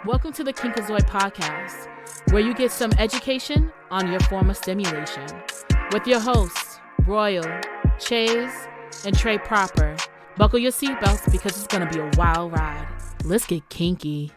Welcome to the Kinkazoid Podcast, where you get some education on your form of stimulation. With your hosts, Royal, Chase, and Trey Proper. Buckle your seatbelts because it's going to be a wild ride. Let's get kinky.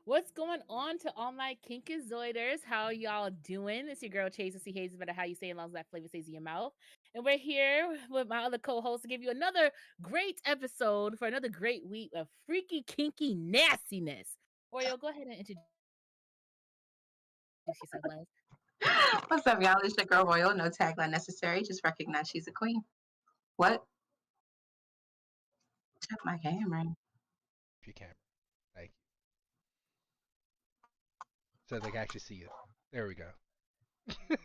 What's going on to all my Kinkazoiders? How y'all doing? It's your girl Chase and C Hayes, no matter how you say it, as long as that flavor stays in your mouth. And we're here with my other co-host to give you another great episode for another great week of freaky, kinky nastiness. Royal, go ahead and introduce yourself, love. What's up, y'all? It's your girl Royal. No tagline necessary. Just recognize she's a queen. What? Check my camera. Your camera. Thank you. So they can actually see you. There we go.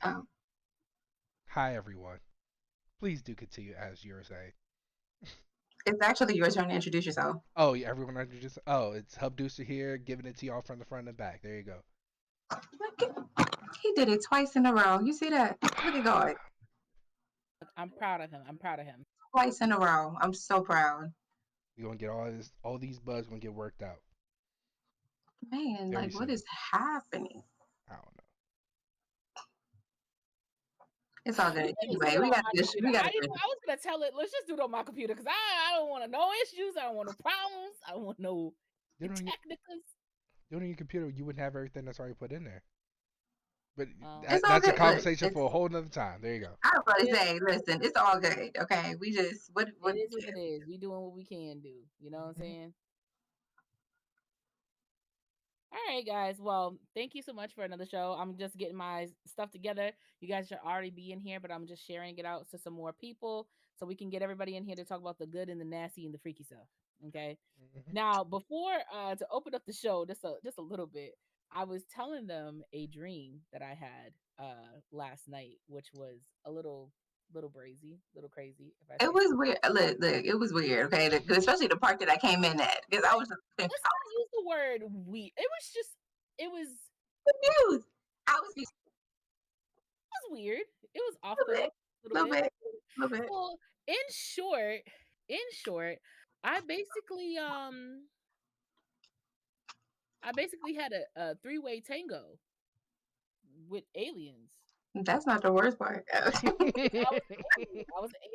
Oh. Hi, everyone. Please do continue as you were saying. It's actually your turn to introduce yourself. Oh, yeah, everyone introduce. Oh, it's Hubdooster here, giving it to y'all from the front and back. There you go. He did it twice in a row. You see that? Look at God. I'm proud of him. Twice in a row. I'm so proud. We're gonna get all these bugs gonna get worked out. Man, Very like what soon. is happening? I don't know. It's all good. Anyway, we got this. I was gonna tell it. Let's just do it on my computer because I don't want no issues. I don't want no problems. I don't want no technicals. On your computer, you wouldn't have everything that's already put in there. But that's a conversation for a whole nother time. There you go. I was about to say, listen, it's all good. Okay, we just what it is what it is. We doing what we can do. You know what I'm saying? All right, guys. Well, thank you so much for another show. I'm just getting my stuff together. You guys should already be in here, but I'm just sharing it out to some more people so we can get everybody in here to talk about the good and the nasty and the freaky stuff. Okay. Mm-hmm. Now, before to open up the show, just a little bit, I was telling them a dream that I had last night, which was a little brazy, little crazy. It was weird. Look, it was weird. Okay, especially the part that I came in at because I was. Let's not use the word weird. It was confused. It was weird. It was off a little bit. Well, in short, I basically had a three-way tango with aliens. That's not the worst part. I was an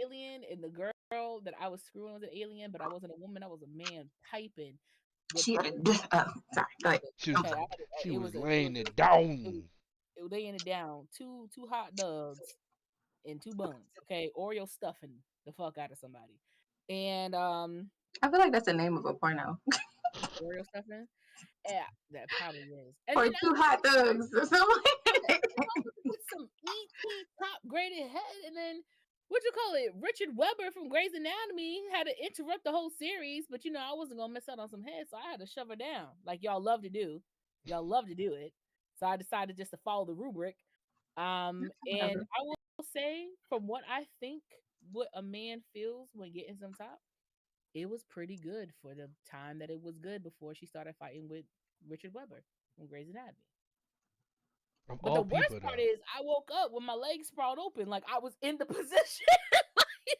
alien, and the girl that I was screwing was an alien, but I wasn't a woman. I was a man piping with She, the sorry, go ahead. She I'm was okay. sorry. she It was was laying it it was down. laying it down. Two hot dogs and two buns. Okay, Oreo stuffing the fuck out of somebody, and I feel like that's the name of a porno. Oreo stuffing. Yeah, that probably is. And Or then two hot dogs or something. with some ET top graded head, and then what you call it? Richard Weber from Grey's Anatomy had to interrupt the whole series, but I wasn't gonna miss out on some head, so I had to shove her down, like y'all love to do. Y'all love to do it, so I decided just to follow the rubric. And I will say, from what I think, what a man feels when getting some top, it was pretty good for the time that it was good before she started fighting with Richard Weber from Grey's Anatomy. Of But the all worst people, part though, is I woke up with my legs sprawled open, like I was in the position.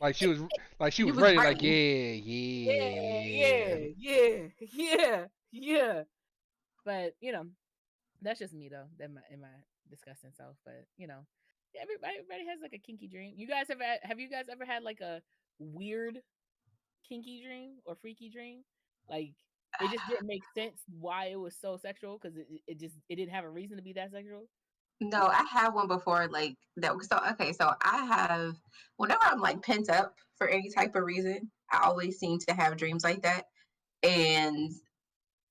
like she was You was ready. Like ready. yeah. Yeah. But that's just me though. That in my disgusting self. But everybody has like a kinky dream. You guys have you guys ever had like a weird kinky dream or freaky dream? Like it just didn't make sense why it was so sexual because it didn't have a reason to be that sexual. No, I have one before like that. So okay, so I have whenever I'm like pent up for any type of reason, I always seem to have dreams like that. And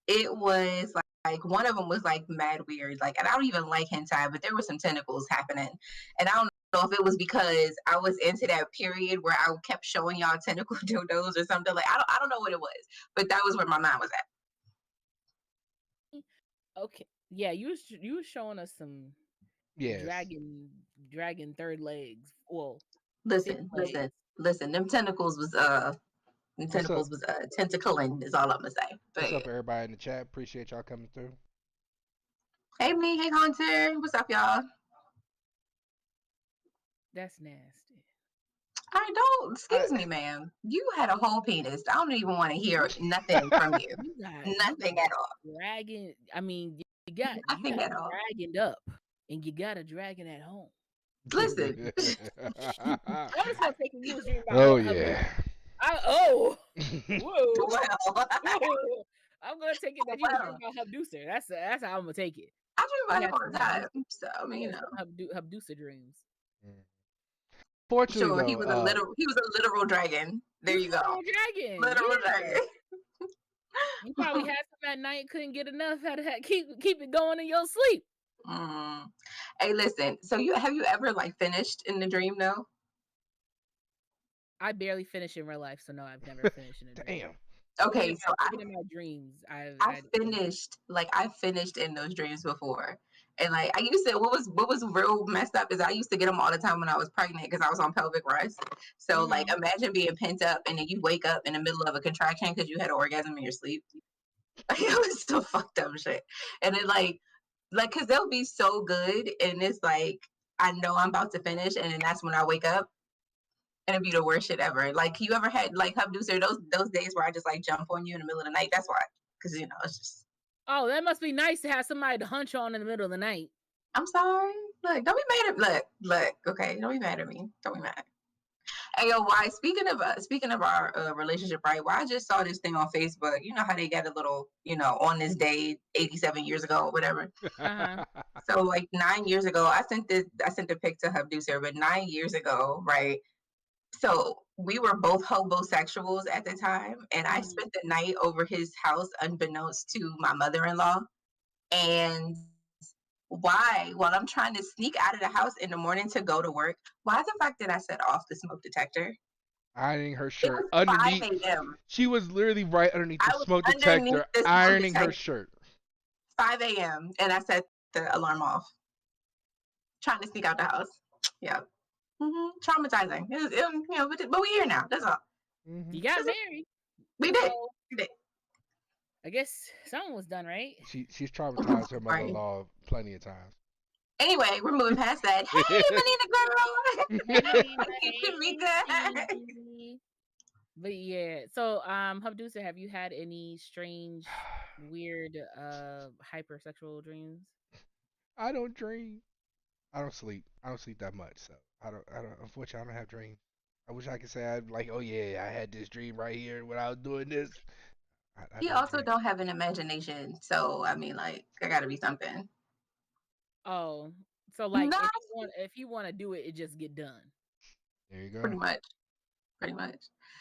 it was like one of them was like mad weird. Like, and I don't even like hentai, but there were some tentacles happening. And I don't know if it was because I was into that period where I kept showing y'all tentacle dildos or something. Like I don't know what it was, but that was where my mind was at. Okay, yeah, you was showing us some Yes. dragon third legs. Well, fifth Listen, legs. listen, listen. Them tentacles was What's up? tentacling is all I'm gonna say. But What's up, everybody in the chat? Appreciate y'all coming through. hey me, hey Hunter, what's up, y'all? That's nasty. I don't. I, Excuse me, ma'am. You had a whole penis. I don't even want to hear nothing from you. You Nothing got at all. dragging. I mean, you Nothing got at all. dragging up, and you got a dragon at home. Listen. I'm just gonna take it you was dreaming about oh her. yeah. Whoa. Well, Whoa. I'm gonna take it that you was dreaming well, about Hubducer. That's how I'm gonna take it. I dream You about him had all the some time. So I mean, Hubducer dreams. Fortunately, sure, though, he was a literal dragon. There You you go. literal dragon. Literal Yeah. dragon. You probably had some at night, couldn't get enough, had to keep it going in your sleep. Hey, listen. So have you ever like finished in the dream though? I barely finish in real life, so no, I've never finished in a dream. damn. Okay, so even in my dreams, I finished in those dreams before. And like I used to, what was real messed up is I used to get them all the time when I was pregnant because I was on pelvic rest. So like imagine being pent up and then you wake up in the middle of a contraction because you had an orgasm in your sleep. Like, it was so fucked up shit. And it like because they'll be so good and it's like I know I'm about to finish and then that's when I wake up and it'd be the worst shit ever. Like you ever had like Hubducer those days where I just like jump on you in the middle of the night? That's why. Because it's just Oh, that must be nice to have somebody to hunch on in the middle of the night. I'm sorry. Look, don't be mad at look. Okay, don't be mad at me. Don't be mad. Hey, yo, why? Speaking of our relationship, right? Why I just saw this thing on Facebook. You know how they got a little, on this day, 87 years ago, or whatever. So like 9 years ago, I sent a pic to Hubducer, but 9 years ago, right? So we were both homosexuals at the time, and I spent the night over his house, unbeknownst to my mother-in-law, and why, while I'm trying to sneak out of the house in the morning to go to work, why the fuck did I set off the smoke detector? Ironing her It shirt was 5 underneath. a.m. She was literally right underneath the I was smoke underneath detector, the smoke ironing her detector, shirt. 5 a.m. and I set the alarm off, trying to sneak out the house. Yeah. Traumatizing. But we're here now. That's all. You got married. We did. We did. I guess something was done, right? She's traumatized her mother-in-law plenty of times. Anyway, we're moving past that. Hey, Melina girl. But yeah, so Hubducer, have you had any strange, weird, hypersexual dreams? I don't dream. I don't sleep. I don't sleep that much, so I don't. Unfortunately, I don't have dreams. I wish I could say I'd like, oh yeah, I had this dream right here when I was doing this. I He don't also drink. don't have an imagination, so I mean, like, there got to be something. Oh, so like Not if you want to do it, it just get done. There you go. pretty much, pretty much.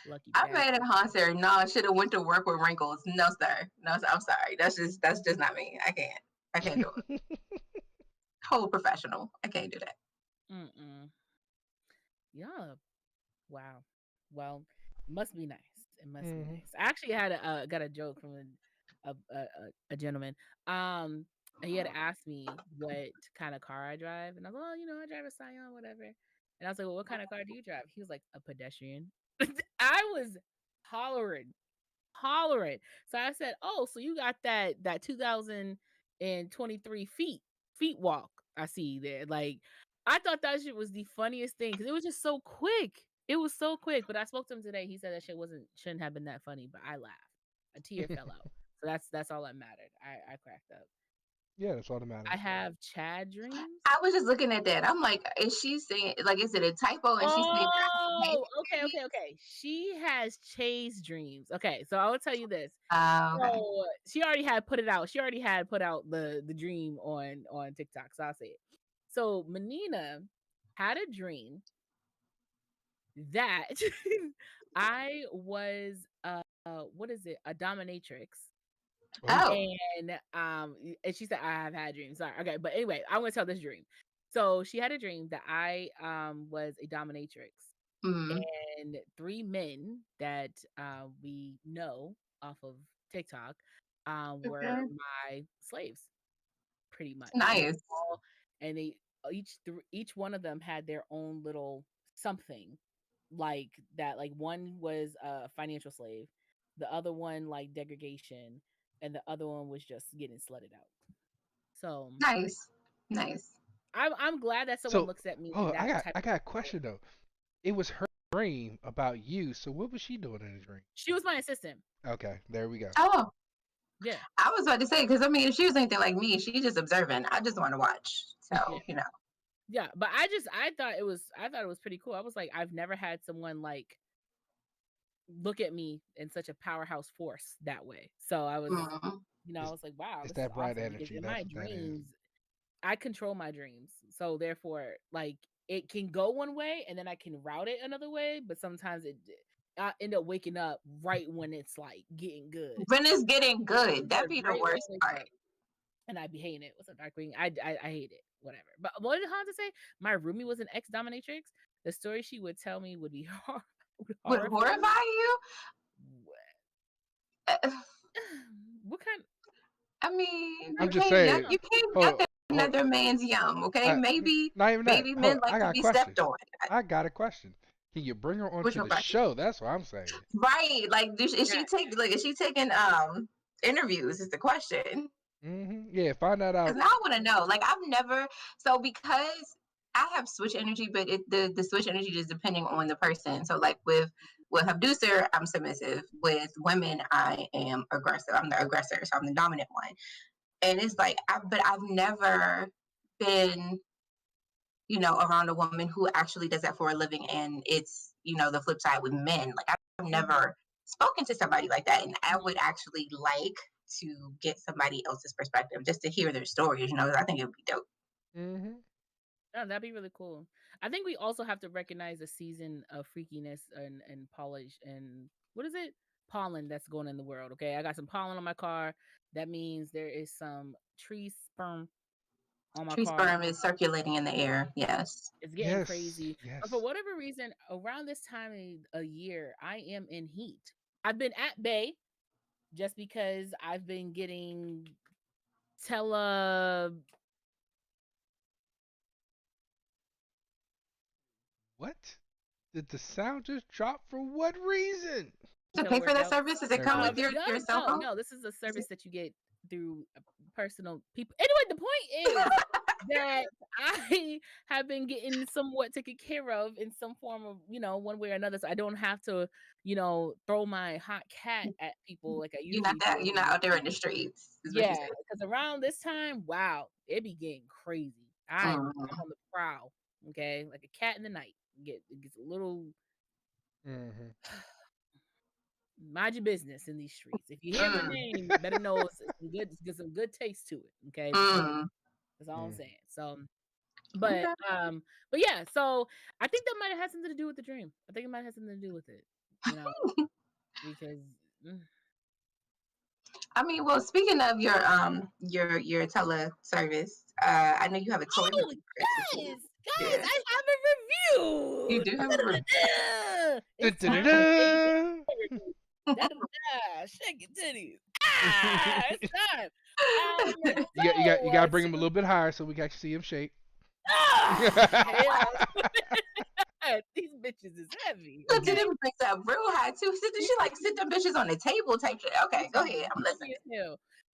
Lucky I'm mad at bastard. Hanser. No, I should have went to work with wrinkles. No, sir. No, sir. I'm sorry. That's just not me. I can't. I can't do it. Whole professional. I can't do that. Mm-mm. Yeah. Wow. Well, it must be nice. It must be Mhm. nice. I actually had got a joke from a gentleman. He had asked me what kind of car I drive, and I was like, well, I drive a Scion, whatever. And I was like, well, what kind of car do you drive? He was like, a pedestrian. I was hollering, hollering. So I said, oh, so you got that 2023 feet walk I see there. Like, I thought that shit was the funniest thing because it was just so quick. It was so quick. But I spoke to him today. He said that shit shouldn't have been that funny, but I laughed. A tear fell out. So that's all that mattered. I cracked up. Yeah, that's all that matters. I have Chad dreams. I was just looking at that. I'm like, is she saying, like, is it a typo? And she's saying, Oh, okay. She has chase dreams. Okay, so I will tell you this. okay. So she already had put it out. She already had put out the dream on TikTok. So I'll say it. So Menina had a dream that I was what is it? A dominatrix. Oh, Oh, And she said I have had dreams. Sorry. Okay, but anyway, I'm gonna tell this dream. So she had a dream that I was a dominatrix mm, and three men that we know off of TikTok were okay. my slaves, pretty much, and Nice. they each one of them had their own little something like that. Like one was a financial slave, the other one like degradation, and the other one was just getting slutted out. So Nice. Nice. I'm glad that someone so looks at me in oh, that type I of got a question though. It was her dream about you. So what was she doing in the dream? She was my assistant. Okay, there we go. Oh, Yeah. I was about to say, because I mean, if she was anything like me, she's just observing. I just want to watch. Yeah. So, Yeah, but I thought it was pretty cool. I was like, I've never had someone like look at me in such a powerhouse force that way. So I was, mm, I It's was like, wow, it's this is that bright awesome because energy. in That's my what that is. dreams, I control my dreams. So therefore, like it can go one way and then I can route it another way, but sometimes I end up waking up right when it's like getting good. when it's getting good, Yeah, that'd be the right when I worst wake part. up. And I'd be hating it. What's up, Darkwing? I hate it. Whatever. But what did Hansa say? My roomie was an ex dominatrix. The story she would tell me would be would Would horrify horrify me. you? Uh, What kind? I mean, I'm just saying. you can't Hold, yuck hold, another man's yum, okay? Maybe not even that. maybe Hold, men like I to got a be question. stepped on. I got a question. Can you bring her Which onto one the question? show? That's what I'm saying. Right. Like Yeah. is she taking interviews is the question. Yeah, find that Because out. now I want to know. Like I've never because I have switch energy, but the switch energy is depending on the person. So like with Habduser, I'm submissive. With women, I am aggressive. I'm the aggressor, so I'm the dominant one. And it's like, but I've never been, around a woman who actually does that for a living. And it's, the flip side with men. Like I've never spoken to somebody like that, and I would actually like to get somebody else's perspective just to hear their stories. I think it would be dope. hmm Oh, that'd be really cool. I think we also have to recognize the season of freakiness and polish and what is it? Pollen that's going in the world. Okay. I got some pollen on my car. That means there is some tree sperm on my Tree car. sperm is circulating in the air. Yes. It's getting Yes, crazy. But for yes. whatever reason, around this time of a year, I am in heat. I've been at bay just because I've been getting tele. What? Did the sound just drop for what reason? To pay for that Teleworkout. service, does it There we come go. with your cell phone? No. This is a service that you get through personal people. Anyway, the point is that I have been getting somewhat taken care of in some form of, one way or another. So I don't have to, throw my hot cat at people like I You're not usually that. do. You're not out there in the streets. Is what you Yeah, said. because around this time, wow, it be getting crazy. I'm Mm. on the prowl, okay, like a cat in the night. It gets a little. hmm mind your business in these streets. If you hear my name, you better know some good taste to it. Okay, that's all I'm Mm. saying. So, Okay. but yeah. So I think that might have had something to do with the dream. I think it might have something to do with it. You know, because I mean, well, speaking of your teleservice, I know you have a toy oh recipe. guys, Yeah, I have a you review. do have a It's time. Da-da-da-da. Da-da-da, shake your titties. It's time. You gotta bring So him a little bit higher so we can actually see him shake. hell, these bitches is heavy. Look at Okay. him brings up real high too. Did she like sit them bitches on the table type shit? Okay, go ahead. I'm listening.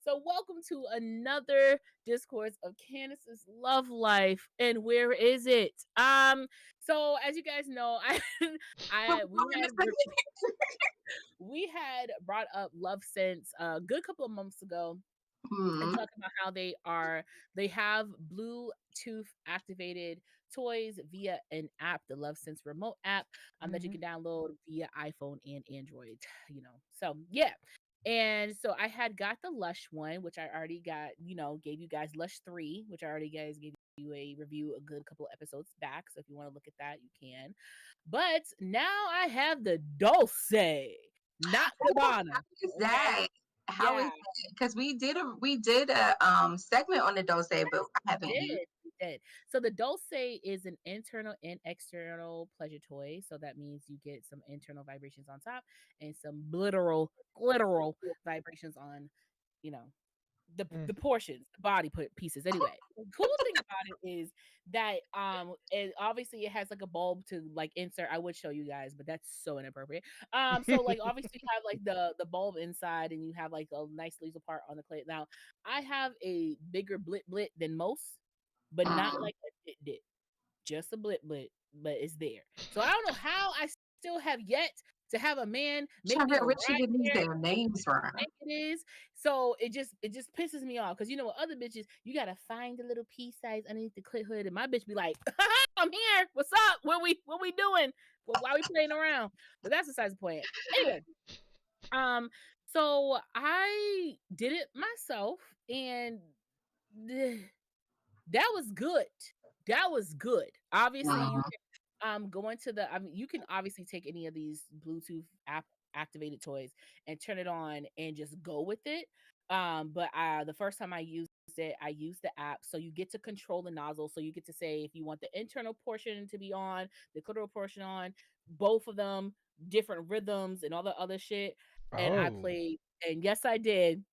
So welcome to another discourse of Candace's love life. And where is it? So as you guys know, Well, I we had brought up Love Sense a good couple of months ago and talking about how they have Bluetooth activated toys via an app, the Love Sense remote app, that you can download via iPhone and Android. So yeah. And so I had got the Lush one, which I already got, gave you guys Lush 3, which I already guys gave you a review a good couple of episodes back. So if you want to look at that, you can. But now I have the Dulce, not Cabana. How is that? How is Yeah. that? Because we did a segment on the dose, but I haven't used. We did. So the Dulce is an internal and external pleasure toy. So that means you get some internal vibrations on top and some literal vibrations on, you know, the portions, the body pieces. Anyway, the cool thing about it is that obviously it has like a bulb to like insert. I would show you guys, but that's so inappropriate. So like obviously you have like the bulb inside, and you have like a nice little part on the plate. Now I have a bigger blit than most, but not like a dit. Just a blit, but it's there. So I don't know how I still have yet to have a man make me a Where she ride get these there damn names from? think it is. So it just pisses me off because with other bitches, you gotta find the little pea size underneath the clit hood, and my bitch be like, "I'm here. What's up? What we doing? Why we playing around?" But that's besides the point. Anyway, so I did it myself, and that was good. That was good. Obviously, you can go into the. I mean, you can obviously take any of these Bluetooth app activated toys and turn it on and just go with it. But the first time I used it, I used the app, so you get to control the nozzle. So you get to say if you want the internal portion to be on, the clitoral portion on, both of them, different rhythms and all the other shit. And I Oh, played, and yes, I did.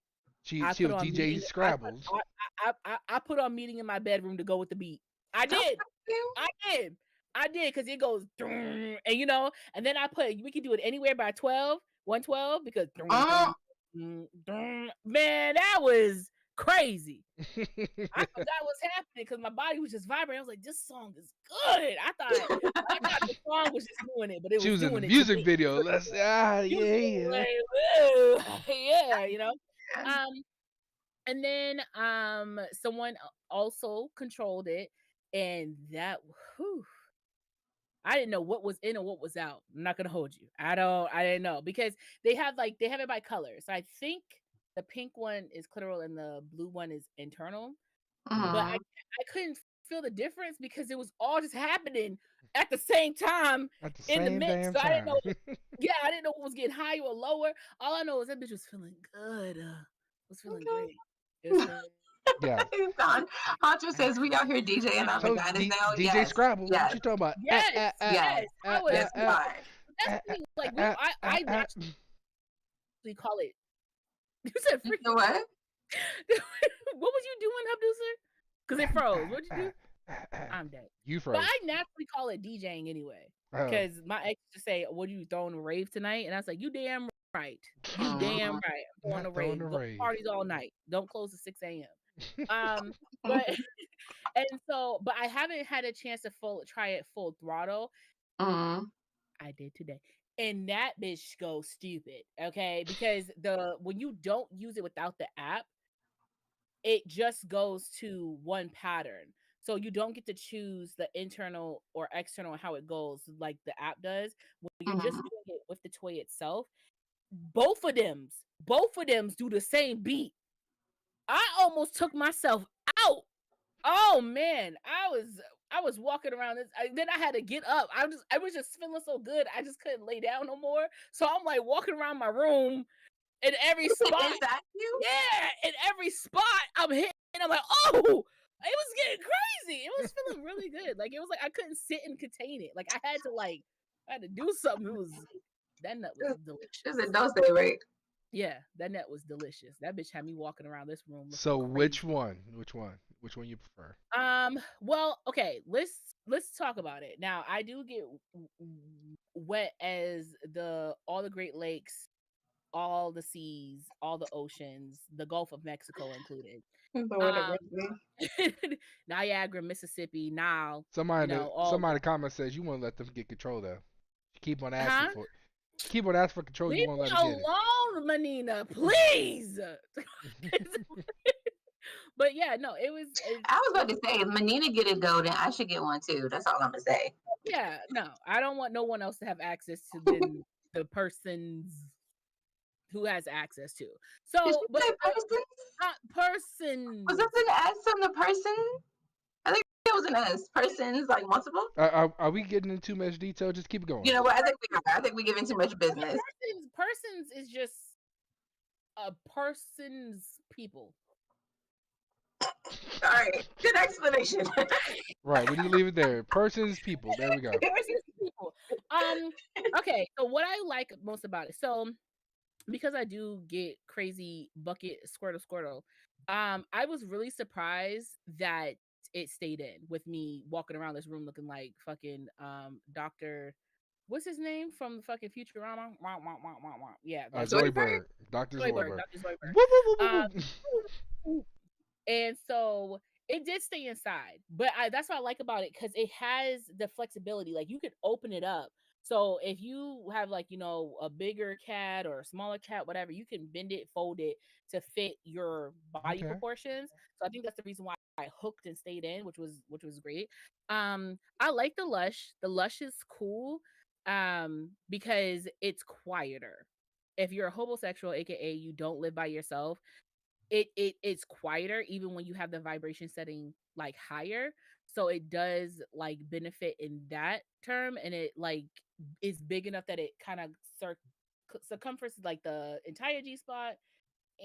she I she put was on DJ meeting. Scrabbles. I put on meeting in my bedroom to go with the beat. I did. I did. I did because it goes and and then we can do it anywhere by 12, 112 because man, that was crazy. I forgot what's happening because my body was just vibrating. I was like, this song is good. I thought the song was just doing it, but it She was was in the doing it to music me. video. Yeah. Like, woo, yeah. And then someone also controlled it, and that whew, I didn't know what was in or what was out. I'm not gonna hold you. I didn't know because they have it by color. So I think the pink one is clitoral and the blue one is internal. But I couldn't feel the difference because it was all just happening at the same time At the in the same mix. damn So I didn't know. time. Yeah, I didn't know what was getting higher or lower. All I know is that bitch was feeling good. Was feeling great. It was feeling Yeah. Hunter says we out here DJing our So vaginas now. DJ Scrabbles, what Yes, you talking about? yes, yes. I was yes, we are. that's the thing. Like I actually call it. You said You freaking. know what? What was you doing, Abduser? Because it froze. What'd you do? I'm dead. You But froze. I naturally call it DJing anyway. Oh. Because my ex just say, "What are you throwing a rave tonight?" And I was like, "You damn right. You damn right. I'm throwing Not a rave. throwing a Go rave. parties all night. Don't close at 6 a.m." But but I haven't had a chance to try it full throttle. I did today. And that bitch goes stupid, okay? Because when you don't use it without the app, it just goes to one pattern. So you don't get to choose the internal or external how it goes like the app does. When you're just doing it with the toy itself, both of them do the same beat. I almost took myself out. Oh man, I was walking around this. Then I had to get up. I was just feeling so good. I just couldn't lay down no more. So I'm like walking around my room in every spot. Is that you? Yeah, in every spot I'm hitting. I'm like, oh, it was getting crazy. It was feeling really good. Like it was like I couldn't sit and contain it. Like I had to do something. That nut was delicious. It's a dose day, right? Yeah, that nut was delicious. That bitch had me walking around this room. So crazy. which one you prefer? Well, okay, let's talk about it. Now, I do get wet as all the Great Lakes, all the seas, all the oceans, the Gulf of Mexico included. Niagara, Mississippi, Nile. Somebody in the comment says you want to let them get control though. You keep on asking for it. Keep on asking for control. Leave you won't me let them get it. alone, Manina, please. But yeah, no, it was. I was about to say, if Manina get a go, then I should get one too. That's all I'm gonna say. Yeah, no, I don't want no one else to have access to the persons who has access to. So, Did you but say persons? Persons. Was that an S on the person? I think it was an S. Persons, like multiple. Are we getting into too much detail? Just keep it going. You know what? I think we're giving too much business. Persons is just a person's people. All right, good explanation. Right, we need to leave it there. Persons, people. There we go. Persons, people. Okay, so what I like most about it, so because I do get crazy bucket squirtle, I was really surprised that it stayed in with me walking around this room looking like fucking Dr. What's his name from fucking Futurama? Yeah, Zoidberg. Dr. Zoidberg. Dr. Zoidberg. And so it did stay inside, but that's what I like about it, because it has the flexibility. Like you could open it up. So if you have like, a bigger cat or a smaller cat, whatever, you can bend it, fold it to fit your body proportions. So I think that's the reason why I hooked and stayed in, which was great. I like the Lush. The Lush is cool because it's quieter. If you're a homosexual, aka you don't live by yourself, it's quieter even when you have the vibration setting like higher. So it does like benefit in that term, and it like is big enough that it kind of circumferences like the entire G spot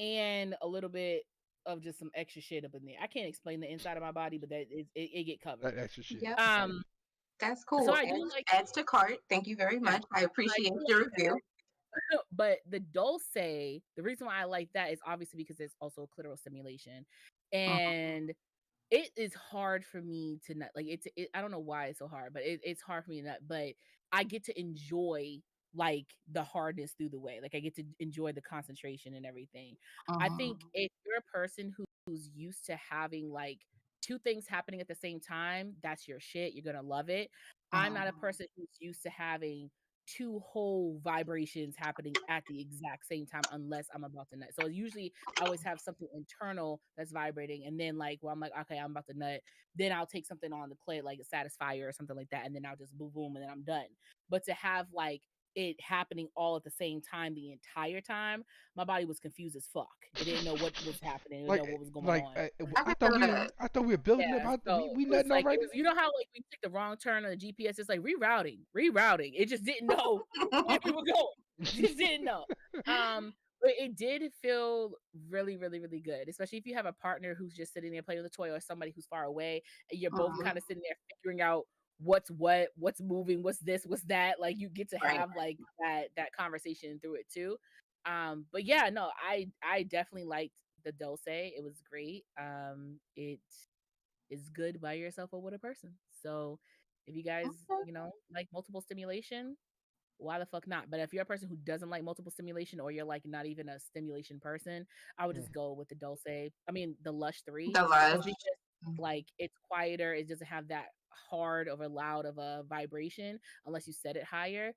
and a little bit of just some extra shit up in there. I can't explain the inside of my body, but that it get covered. That extra shit. Yep. That's cool. So I do like adds to cart. Thank you very much. I appreciate your review. But the Dulce, the reason why I like that is obviously because it's also clitoral stimulation, and it is hard for me to nut. Like I don't know why it's so hard, but it's hard for me to nut. But I get to enjoy like the hardness through the way. Like I get to enjoy the concentration and everything. I think if you're a person who's used to having like two things happening at the same time, that's your shit. You're gonna love it. I'm not a person who's used to having two whole vibrations happening at the exact same time unless I'm about to nut. So usually I always have something internal that's vibrating, and then like I'm like, okay, I'm about to nut, then I'll take something on the clit like a Satisfier or something like that, and then I'll just boom boom and then I'm done. But to have like it happening all at the same time the entire time, my body was confused as fuck. It didn't know what was happening. It didn't know what was going on. I thought we were building up. We nutting like, right. You know how like we took the wrong turn on the GPS? It's like rerouting. It just didn't know where we were going. It just didn't know. But it did feel really, really, really good, especially if you have a partner who's just sitting there playing with a toy, or somebody who's far away, and you're both kind of sitting there figuring out what's moving, what's this, what's that. Like you get to have like that conversation through it too. But yeah, no, I definitely liked the Dulce. It was great. It is good by yourself or with a person. So if you guys, like multiple stimulation, why the fuck not? But if you're a person who doesn't like multiple stimulation, or you're like not even a stimulation person, I would just go with the Dulce. I mean the Lush 3. The Lush. Because like it's quieter. It doesn't have that hard or loud of a vibration unless you set it higher.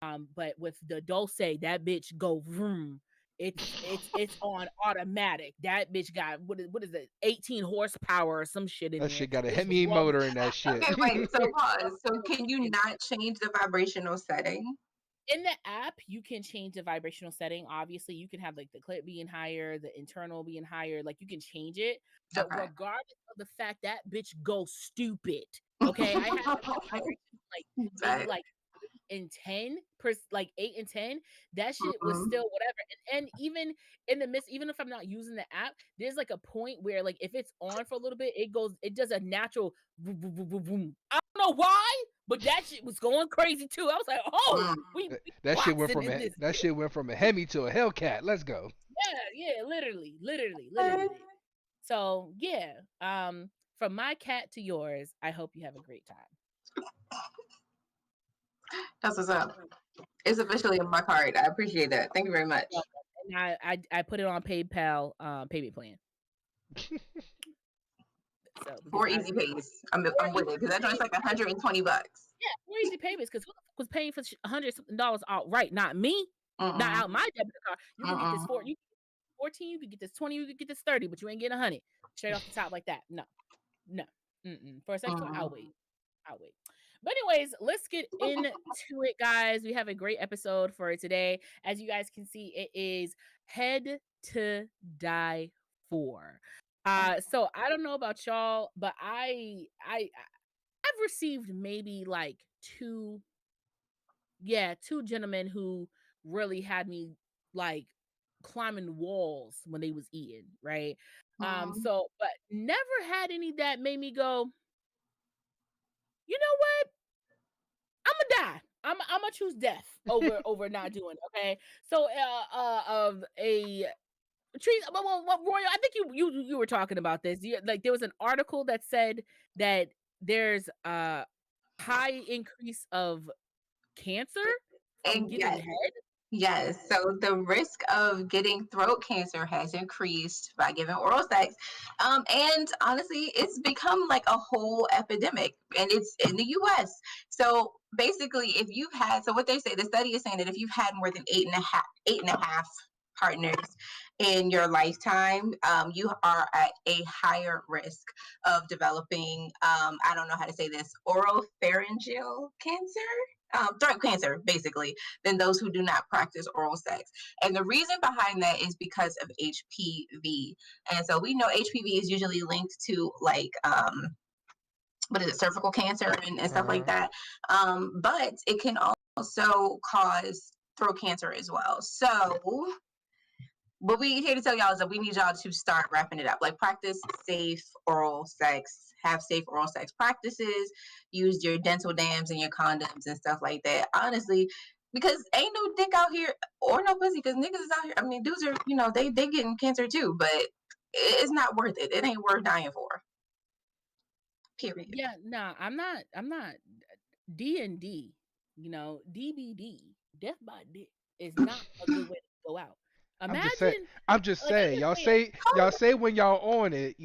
But with the Dulce, that bitch go vroom. It's on automatic. That bitch got what is it? 18 horsepower or some shit in that there. Shit got a Hemi motor in that shit. Okay, wait. So pause. So can you not change the vibrational setting? in the app, you can change the vibrational setting. Obviously, you can have like the clip being higher, the internal being higher. Like you can change it, but Okay. regardless of the fact that bitch goes stupid. Okay, I had like maybe Right. like 8 and 10 like 8 and 10. That shit was Mhm. still whatever. And even in the midst, even if I'm not using the app, there's like a point where like if it's on for a little bit, it does a natural boom, boom, boom, boom, boom. I don't know why, but that shit was going crazy too. I was like, oh, Mm. we That shit went boxing from in this. a Hemi to a Hellcat. Let's go. Yeah, literally. So yeah, from my cat to yours, I hope you have a great time. That's what's up. It's officially in my card. I appreciate that. Thank you very much. And I put it on PayPal payment plan. So because 4 easy pays. I'm with it because that joint's like $120. Yeah, 4 easy payments. Because who the fuck was paying for $100 outright? Not me. Not Mm-mm. out my debit card. You can get this Mm-mm. you 14. You could get this 20. You could get this 30. But you ain't getting 100 straight off the top like that. No. For a sex toy, I'll wait. But anyways, let's get into it, guys. We have a great episode for today. As you guys can see, it is Head to Die For. So I don't know about y'all, but I've received maybe like two gentlemen who really had me like climbing walls when they was eating, right? So but never had any that made me go, you know what? I'm gonna die. I'm gonna choose death over not doing it, okay? So of a trees well, Royal, I think you were talking about this. Like there was an article that said that there's a high increase of cancer from And getting head. yes. So the risk of getting throat cancer has increased by giving oral sex. And honestly, it's become like a whole epidemic and it's in the US. So basically, if you've had, so what they say, the study is saying that if you've had more than eight and a half partners in your lifetime, you are at a higher risk of developing, I don't know how to say this, oropharyngeal cancer, throat cancer, basically, than those who do not practice oral sex. And the reason behind that is because of HPV. And so we know HPV is usually linked to like, what is it, cervical cancer and stuff like that. But it can also cause throat cancer as well. So what we here to tell y'all is that we need y'all to start wrapping it up. Like practice safe oral sex, have safe oral sex practices, use your dental dams and your condoms and stuff like that. Honestly, because ain't no dick out here or no pussy, because niggas is out here. I mean, dudes are, they getting cancer too, but it's not worth it. It ain't worth dying for. Period. Yeah, no, I'm not D&D, DBD, death by dick is not a good way to go out. I'm just saying. Imagine I'm just like I'm saying. just Y'all saying, say when y'all on it.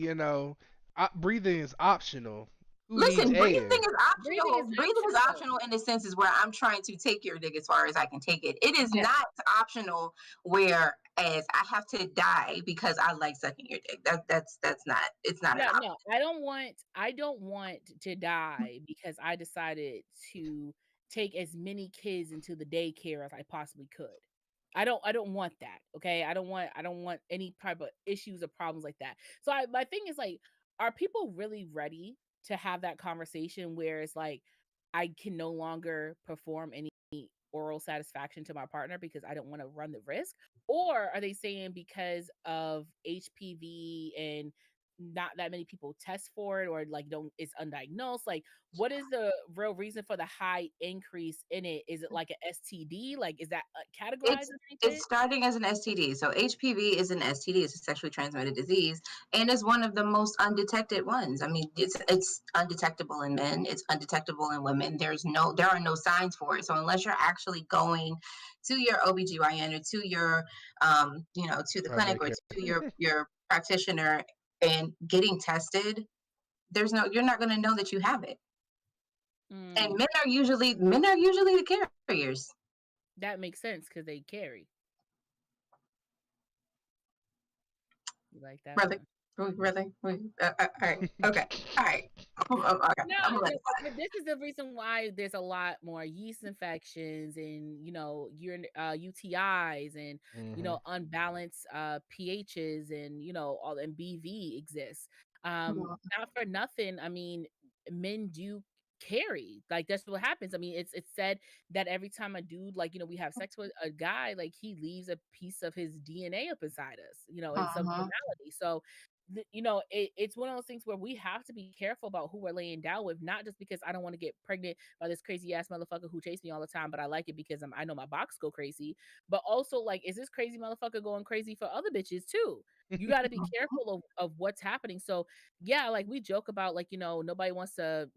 Breathing is optional. Who needs Listen, breathing air? is optional. Breathing is optional in the senses where I'm trying to take your dick as far as I can take it. It is not optional whereas I have to die because I like sucking your dick. That's not. It's not an option. No, I don't want to die because I decided to take as many kids into the daycare as I possibly could. I don't want that. Okay. I don't want any type of issues or problems like that. So my thing is like, are people really ready to have that conversation where it's like I can no longer perform any oral satisfaction to my partner because I don't want to run the risk? Or are they saying because of HPV and not that many people test for it, or like don't it's undiagnosed? Like what is the real reason for the high increase in it? Is it like an STD? Like is that categorized as anything? It's starting as an STD. So HPV is an STD. It's a sexually transmitted disease, and it's one of the most undetected ones. I mean, it's undetectable in men. It's undetectable in women. There are no signs for it. So unless you're actually going to your OBGYN or to your, to the clinic or to your practitioner and getting tested, you're not going to know that you have it. And men are usually the carriers. That makes sense because they carry. You like that? Brother, Really? All right. Okay. All right. Okay. No, I'm gonna let it but this is the reason why there's a lot more yeast infections and UTIs and Hmm. unbalanced pHs and all and BV exists. slide. Not for nothing. I mean, men do carry. Like that's what happens. I mean, it's said that every time a dude we have sex with a guy, like he leaves a piece of his DNA up inside us, in some Uh-huh. normality. So it's one of those things where we have to be careful about who we're laying down with, not just because I don't want to get pregnant by this crazy ass motherfucker who chased me all the time, but I like it because I know my box go crazy. But also, like, is this crazy motherfucker going crazy for other bitches too? You got to be careful of what's happening. So yeah, like we joke about nobody wants to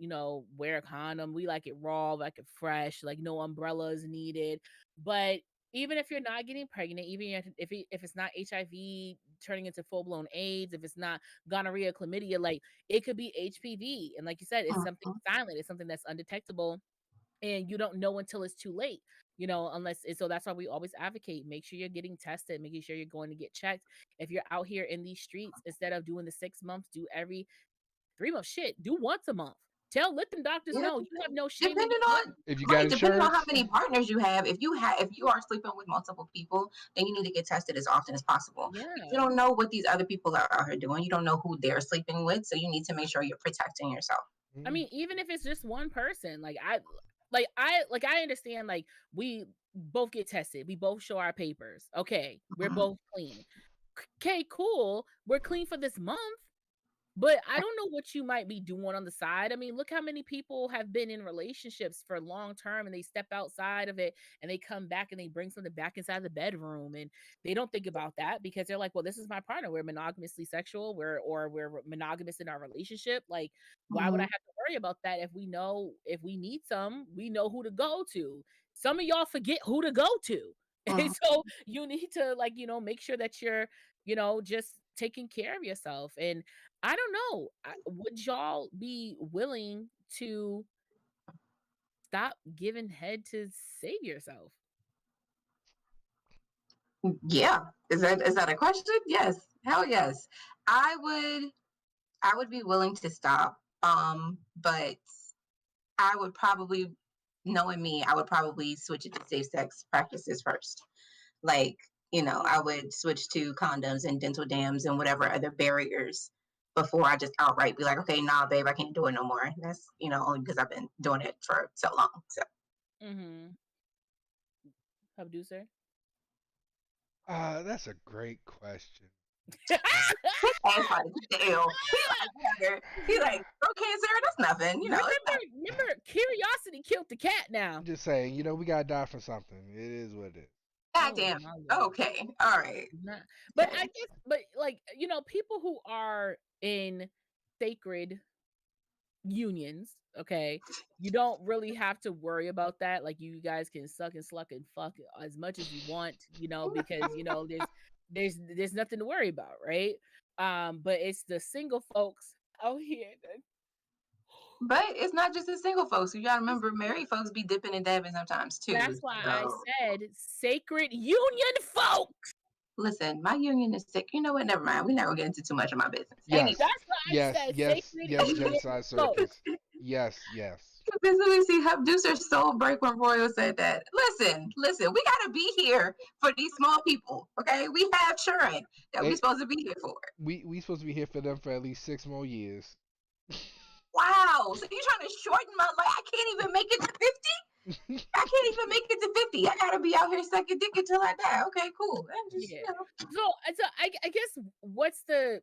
wear a condom. We like it raw, like it fresh, like no umbrellas needed. But even if you're not getting pregnant, even if it's not HIV turning into full blown AIDS, if it's not gonorrhea, chlamydia, like it could be HPV. And like you said, it's something Uh-huh. silent, it's something that's undetectable, and you don't know until it's too late. So that's why we always advocate, make sure you're getting tested, making sure you're going to get checked. If you're out here in these streets, instead of doing the 6 months, do every 3 months. Shit, do once a month. Let them doctors Yeah. know you have no shame in Depending getting on If you got right, depending on how insurance, many partners you have, if you are sleeping with multiple people, then you need to get tested as often as possible. Because you Yeah. don't know what these other people are out here doing. You don't know who they're sleeping with, so you need to make sure you're protecting yourself. I mm, mean, even if it's just one person, I understand, like, we both get tested. We both show our papers. Okay, we're Mhm. both clean. Okay, cool. We're clean for this month. But I don't know what you might be doing on the side. I mean, look how many people have been in relationships for long term and they step outside of it and they come back and they bring something back inside the bedroom, and they don't think about that because they're like, well, this is my partner. We're monogamously sexual. We're monogamous in our relationship. Like, why would I Mhm. have to worry about that if if we need we know who to go to. Some of y'all forget who to go to. And Mhm. so you need to make sure that you're, just taking care of yourself. And I don't know. Would y'all be willing to stop giving head to save yourself? Yeah. Is that a question? Yes. Hell yes. I would I would be willing to stop. But I would probably, knowing me, I would probably switch it to safe sex practices first. Like, I would switch to condoms and dental dams and whatever other barriers before I just outright be like, okay, nah, babe, I can't do it no more. That's, only because I've been doing it for so long. So, Mm-hmm. Producer. that's a great question. ass like, the L. He like, throat cancer, that's nothing, Remember, curiosity killed the cat. I'm Now, just saying, we gotta die for something. It is what it is. God oh damn my it. lord. Okay. All right. Not, but I Okay. guess, but like people who are in sacred unions, okay, you don't really have to worry about that. Like, you guys can suck and sluck and fuck as much as you want, because there's nothing to worry about, right? But it's the single folks out here that But it's not just the single folks. You gotta remember, married folks be dipping and dabbing sometimes that's too. why I So said sacred union folk. listen, my union is sick. You know what? Never mind. We're not gonna get into too much of my business. Yes, That's why I yes, said yes, sacred yes. union Genocide folk. circus. Yes, yes. Because let me see, Producer's soul break when Royal said that. Listen, we gotta be here for these small people. Okay, we have children that we're They, supposed to be here for. we supposed to be here for them for at least 6 more years. Wow. So you're trying to shorten my life? I can't even make it to 50. I can't even make it to 50. I gotta be out here sucking dick until I die. Okay, cool. And just Yeah. So I guess, what's the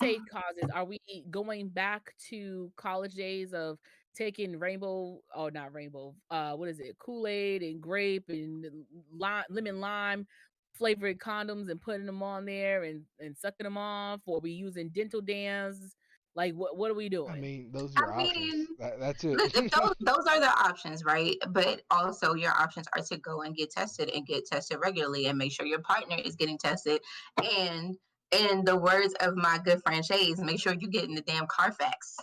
say causes? Are we going back to college days of taking rainbow, or not rainbow, what is it, Kool-Aid and grape and lemon lime flavored condoms and putting them on there and sucking them off? Or are we using dental dams? Like, what are we I doing? mean, those are I your options. mean, That's it. look, if those are the options, right? But also your options are to go and get tested regularly, and make sure your partner is getting tested. And in the words of my good friend Shays, make sure you're getting the damn Carfax.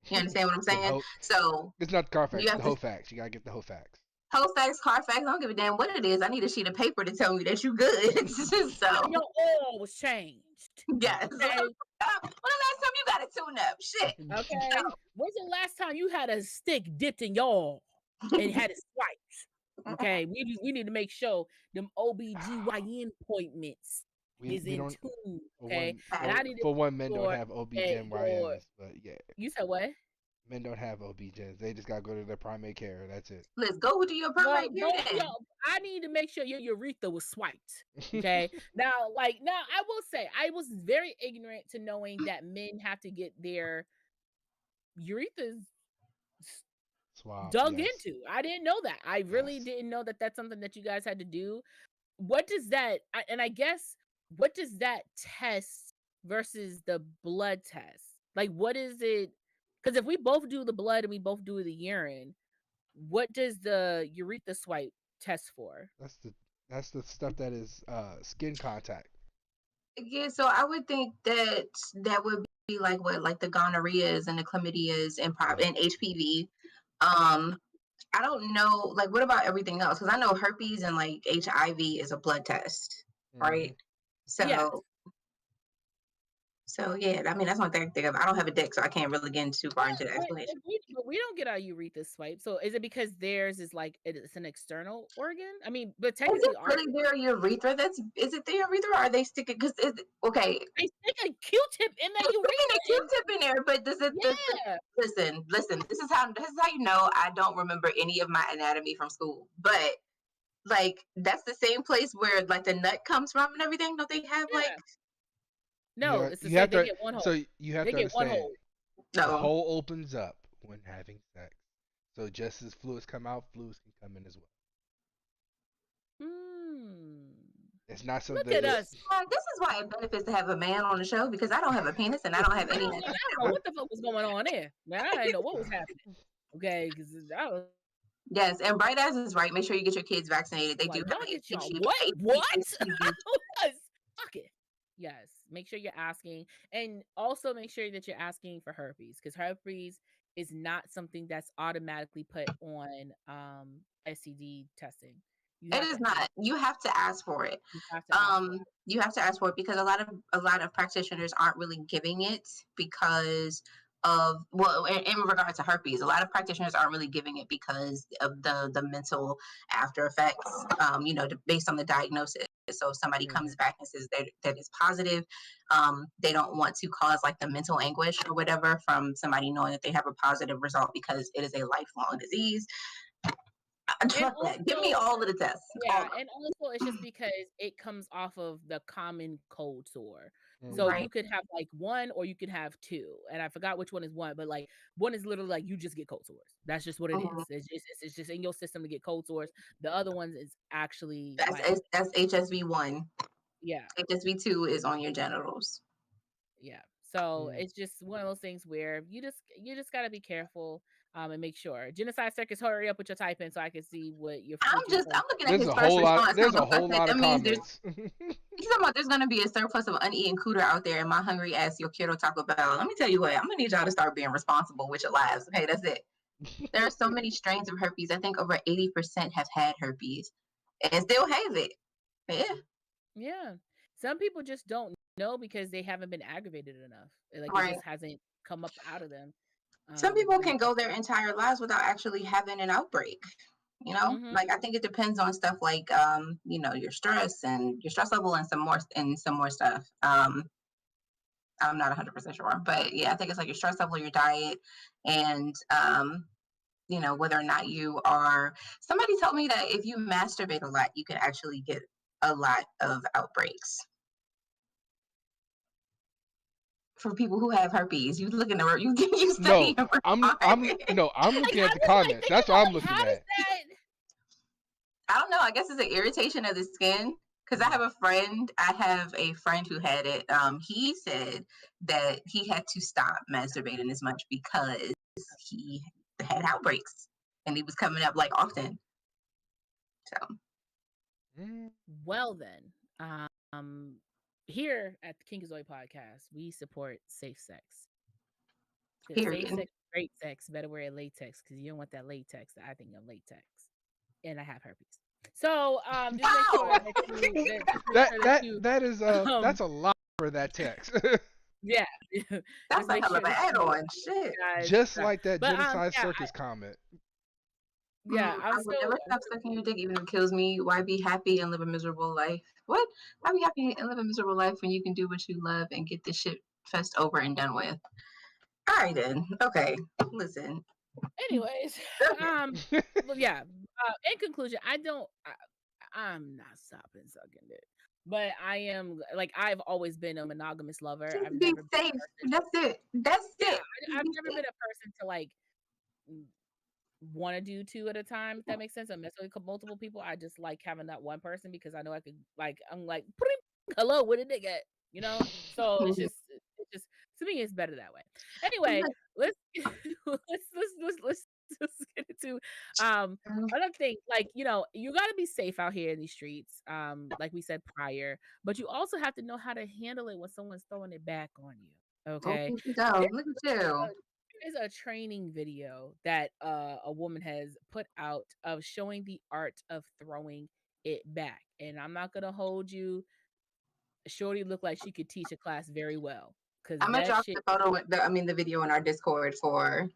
You understand what I'm Get the saying? whole. So It's not you Carfax. have The to whole facts. You gotta get the whole facts. Whole facts, car facts. I don't give a damn what it is. I need a sheet of paper to tell me that you good. So Your oil was changed. yes. Okay. When the last time you got a tune up? Shit. Okay. When's the last time you had a stick dipped in your oil and had it swiped? Okay. We need to make sure them OBGYN appointments we is we in don't tune. for Okay. one And I need to for make one men don't sure have that your OBGYNs, but yeah, you said what? men don't have OBGYNs. They just gotta go to their primary care. That's it. Let's go to your Well, primary care go to then. your. I need to make sure your urethra was swiped. Okay. Now, I will say I was very ignorant to knowing that men have to get their urethras Swab, dug yes. into. I didn't know that. I really Yes. didn't know that that's something that you guys had to do. What does that? And I guess what does that test versus the blood test? Like, what is it? Because if we both do the blood and we both do the urine, what does the urethra swipe test for? That's the that's the stuff that is skin contact. Yeah, so I would think that that would be like what like the gonorrheas and the chlamydias and Yeah. and HPV. I don't know, like what about everything else? Because I know herpes and like HIV is a blood test, right? Mhm. Yes. So yeah, I mean that's one thing I think of. I don't have a dick, so I can't really get too far into the But, explanation. but we don't get our urethra swiped. So is it because theirs is like it's an external organ? I mean, but Is technically it ours really their urethra? Is it their urethra or are they sticking? Because okay, they stick a Q-tip in they're that sticking a urethra. Q-tip in there, but does it? Yeah. Listen. This is how you know I don't remember any of my anatomy from school. But like that's the same place where like the nut comes from and everything. Don't they have like Yeah. No, it's the You same. have They to get one hole. so you have They to get one understand hole. the no? hole opens up when having sex. So just as fluids come out, fluids can come in as well. Hmm. It's not Look something. at us. This is why it benefits to have a man on the show because I don't have a penis and I don't have I any. don't know what the fuck was going on there. Man, I didn't know what was happening. Okay, because I was Yes, and Bright Eyes is right. Make sure you get your kids vaccinated. They do like, have y'all an get y'all HPV. what? What? HPV. Fuck it. Yes. Make sure you're asking. And also make sure that you're asking for herpes. Because herpes is not something that's automatically put on STD testing. You It have to is ask. not. You have to ask for it. You have to ask for it. You have to ask for it because a lot of practitioners aren't really giving it because of well in regard to herpes a lot of practitioners aren't really giving it because of the mental after effects based on the diagnosis. So if somebody comes back and says that is positive, they don't want to cause like the mental anguish or whatever from somebody knowing that they have a positive result because it is a lifelong disease. And Fuck that. Give me also, all of the tests. yeah, and also it's just because it comes off of the common cold sore. So Mhm. Right. you could have like one or you could have two. And I forgot which one is one, but like one is literally like you just get cold sores. That's just what it is. Mhm. It's just in your system to get cold sores. The other ones is actually like, That's HSV1. yeah, HSV2 is on your genitals. yeah. So Mm. it's just one of those things where you just gotta be careful and make sure. Genocide Circus, hurry up with your typing so I can see what you're I'm saying. looking at There's his a first whole lot. response. There's So a whole lot that of means comments. he's talking about there's gonna be a surplus of uneaten cooter out there, and my hungry ass yo quiero Taco Bell. Let me tell you what, I'm gonna need y'all to start being responsible with your lives. Okay, that's it. There are so many strains of herpes. I think over 80% have had herpes and still have it. Yeah. Yeah. Some people just don't know because they haven't been aggravated enough. Like it Right. just hasn't come up out of them. Some people And can go their entire lives without actually having an outbreak. mhm. Like I think it depends on stuff like your stress and your stress level and some more stuff. I'm not 100% sure, but yeah, I think it's like your stress level, your diet, and whether or not you are. Somebody told me that if you masturbate a lot, you can actually get a lot of outbreaks. For people who have herpes, you look in the you study No, I'm Like looking I at the was like comments. thinking That's what about I'm like looking how does at. that I don't know. I guess it's an irritation of the skin. Because I have a friend who had it. He said that he had to stop masturbating as much because he had outbreaks and he was coming up like often. So Mm. well then. Um here at the King Zoe podcast, we support safe sex. Because safe period. sex, great sex, better wear latex because you don't want that latex, I think of latex. and I have herpes. So just make sure Wow. that you just make sure that you That is um that's a lot for that text. yeah That's just a make hell sure of an that you add-on. Shit. guys Just like that but Genocide yeah Circus comment. I'm I will still never stop sucking your dick even if it kills me. Why be happy and live a miserable life? What? Why be happy and live a miserable life when you can do what you love and get this shit fest over and done with? All right then. Okay. Listen. anyways well yeah in conclusion I'm not stopping sucking it, but I am like I've always been a monogamous lover. Just I've be never been a safe. person. That's it. That's Yeah, it. Just I've be never safe. been a person to like want to do two at a time. If that makes sense, or mess with multiple people. I just like having that one person because I know I could like I'm like hello, where did they get? You know, so it's just to me it's better that way. Anyway, let's let's let's get into another thing. Like you got to be safe out here in these streets. Like we said prior, but you also have to know how to handle it when someone's throwing it back on you. Oh, Okay, look at you. Look at you. there is a training video that a woman has put out of showing the art of throwing it back. And I'm not gonna hold you. Shorty looked like she could teach a class very well. Cause I'm gonna that drop shit, the photo. The video in our Discord for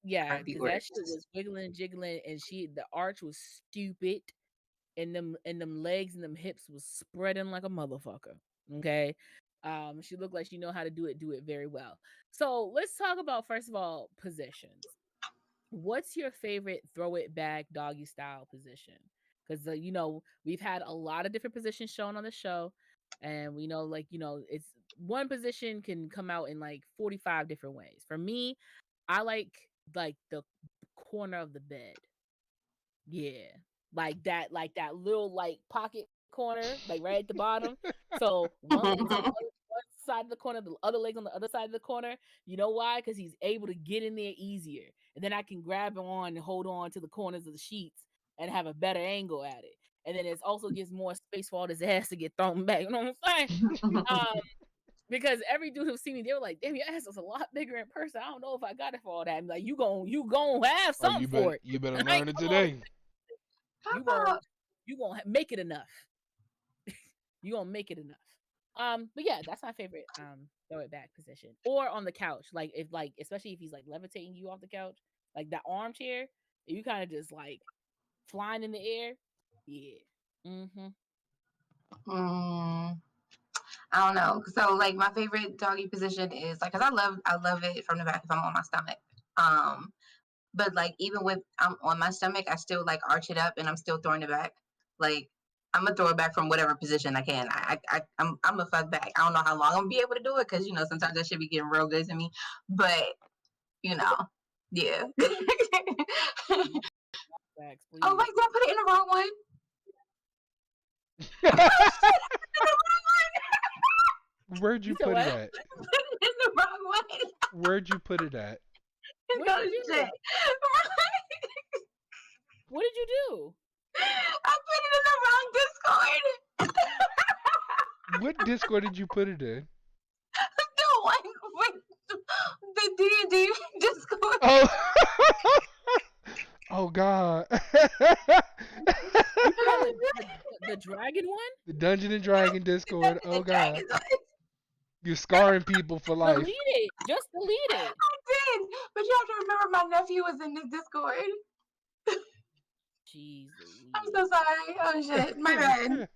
yeah, our cause that viewers. shit was wiggling and jiggling, and the arch was stupid, and them legs and them hips was spreading like a motherfucker. Okay. She looked like she know how to do it very well. So let's talk about first of all positions. What's your favorite throw it back doggy style position? Because we've had a lot of different positions shown on the show, and we know it's one position can come out in like 45 different ways. For me, I like the corner of the bed. Yeah, like that little like pocket corner, like right at the bottom. So one leg's on one side of the corner, the other leg's on the other side of the corner. You know why? Because he's able to get in there easier, and then I can grab him on and hold on to the corners of the sheets and have a better angle at it. And then it also gives more space for all this ass to get thrown back. You know what I'm saying? Um, because every dude who see me, they were like, "Damn, your ass is a lot bigger in person. I don't know if I got it for all that." I'm like, you gon' have Oh, something for it. you better I ain't learn it come all today. How you gon' about make it enough. You gonna make it enough. But yeah, that's my favorite throw it back position. Or on the couch, like if like especially if he's like levitating you off the couch, like that armchair, you kind of just like flying in the air. Yeah. Mm-hmm. mm, I don't know. So like my favorite doggy position is like because I love it from the back if I'm on my stomach. Um, but like even with I'm on my stomach, I still like arch it up and I'm still throwing it back. Like I'm gonna throw it back from whatever position I can. I'm a fuck back. I don't know how long I'm gonna be able to do it because sometimes that should be getting real good to me. But you know, yeah. Facts, Oh please. wait, did I put it in the wrong one? Oh shit, I put it in the wrong one. Where'd you You said put it what? at? I put it in the wrong one. Where'd you put it at? It's What go did to you do? shit. What did you do? I put it in the wrong Discord. What Discord did you put it in? The one with the D&D Discord. Oh, oh God. You put on the dragon one? The Dungeon and Dragon Discord. Oh The God. Dragons one. You're scarring people for life. Delete it. Just delete it. I did, but you have to remember my nephew was in this Discord. Jeez I'm Louise. so sorry. Oh shit, my bad.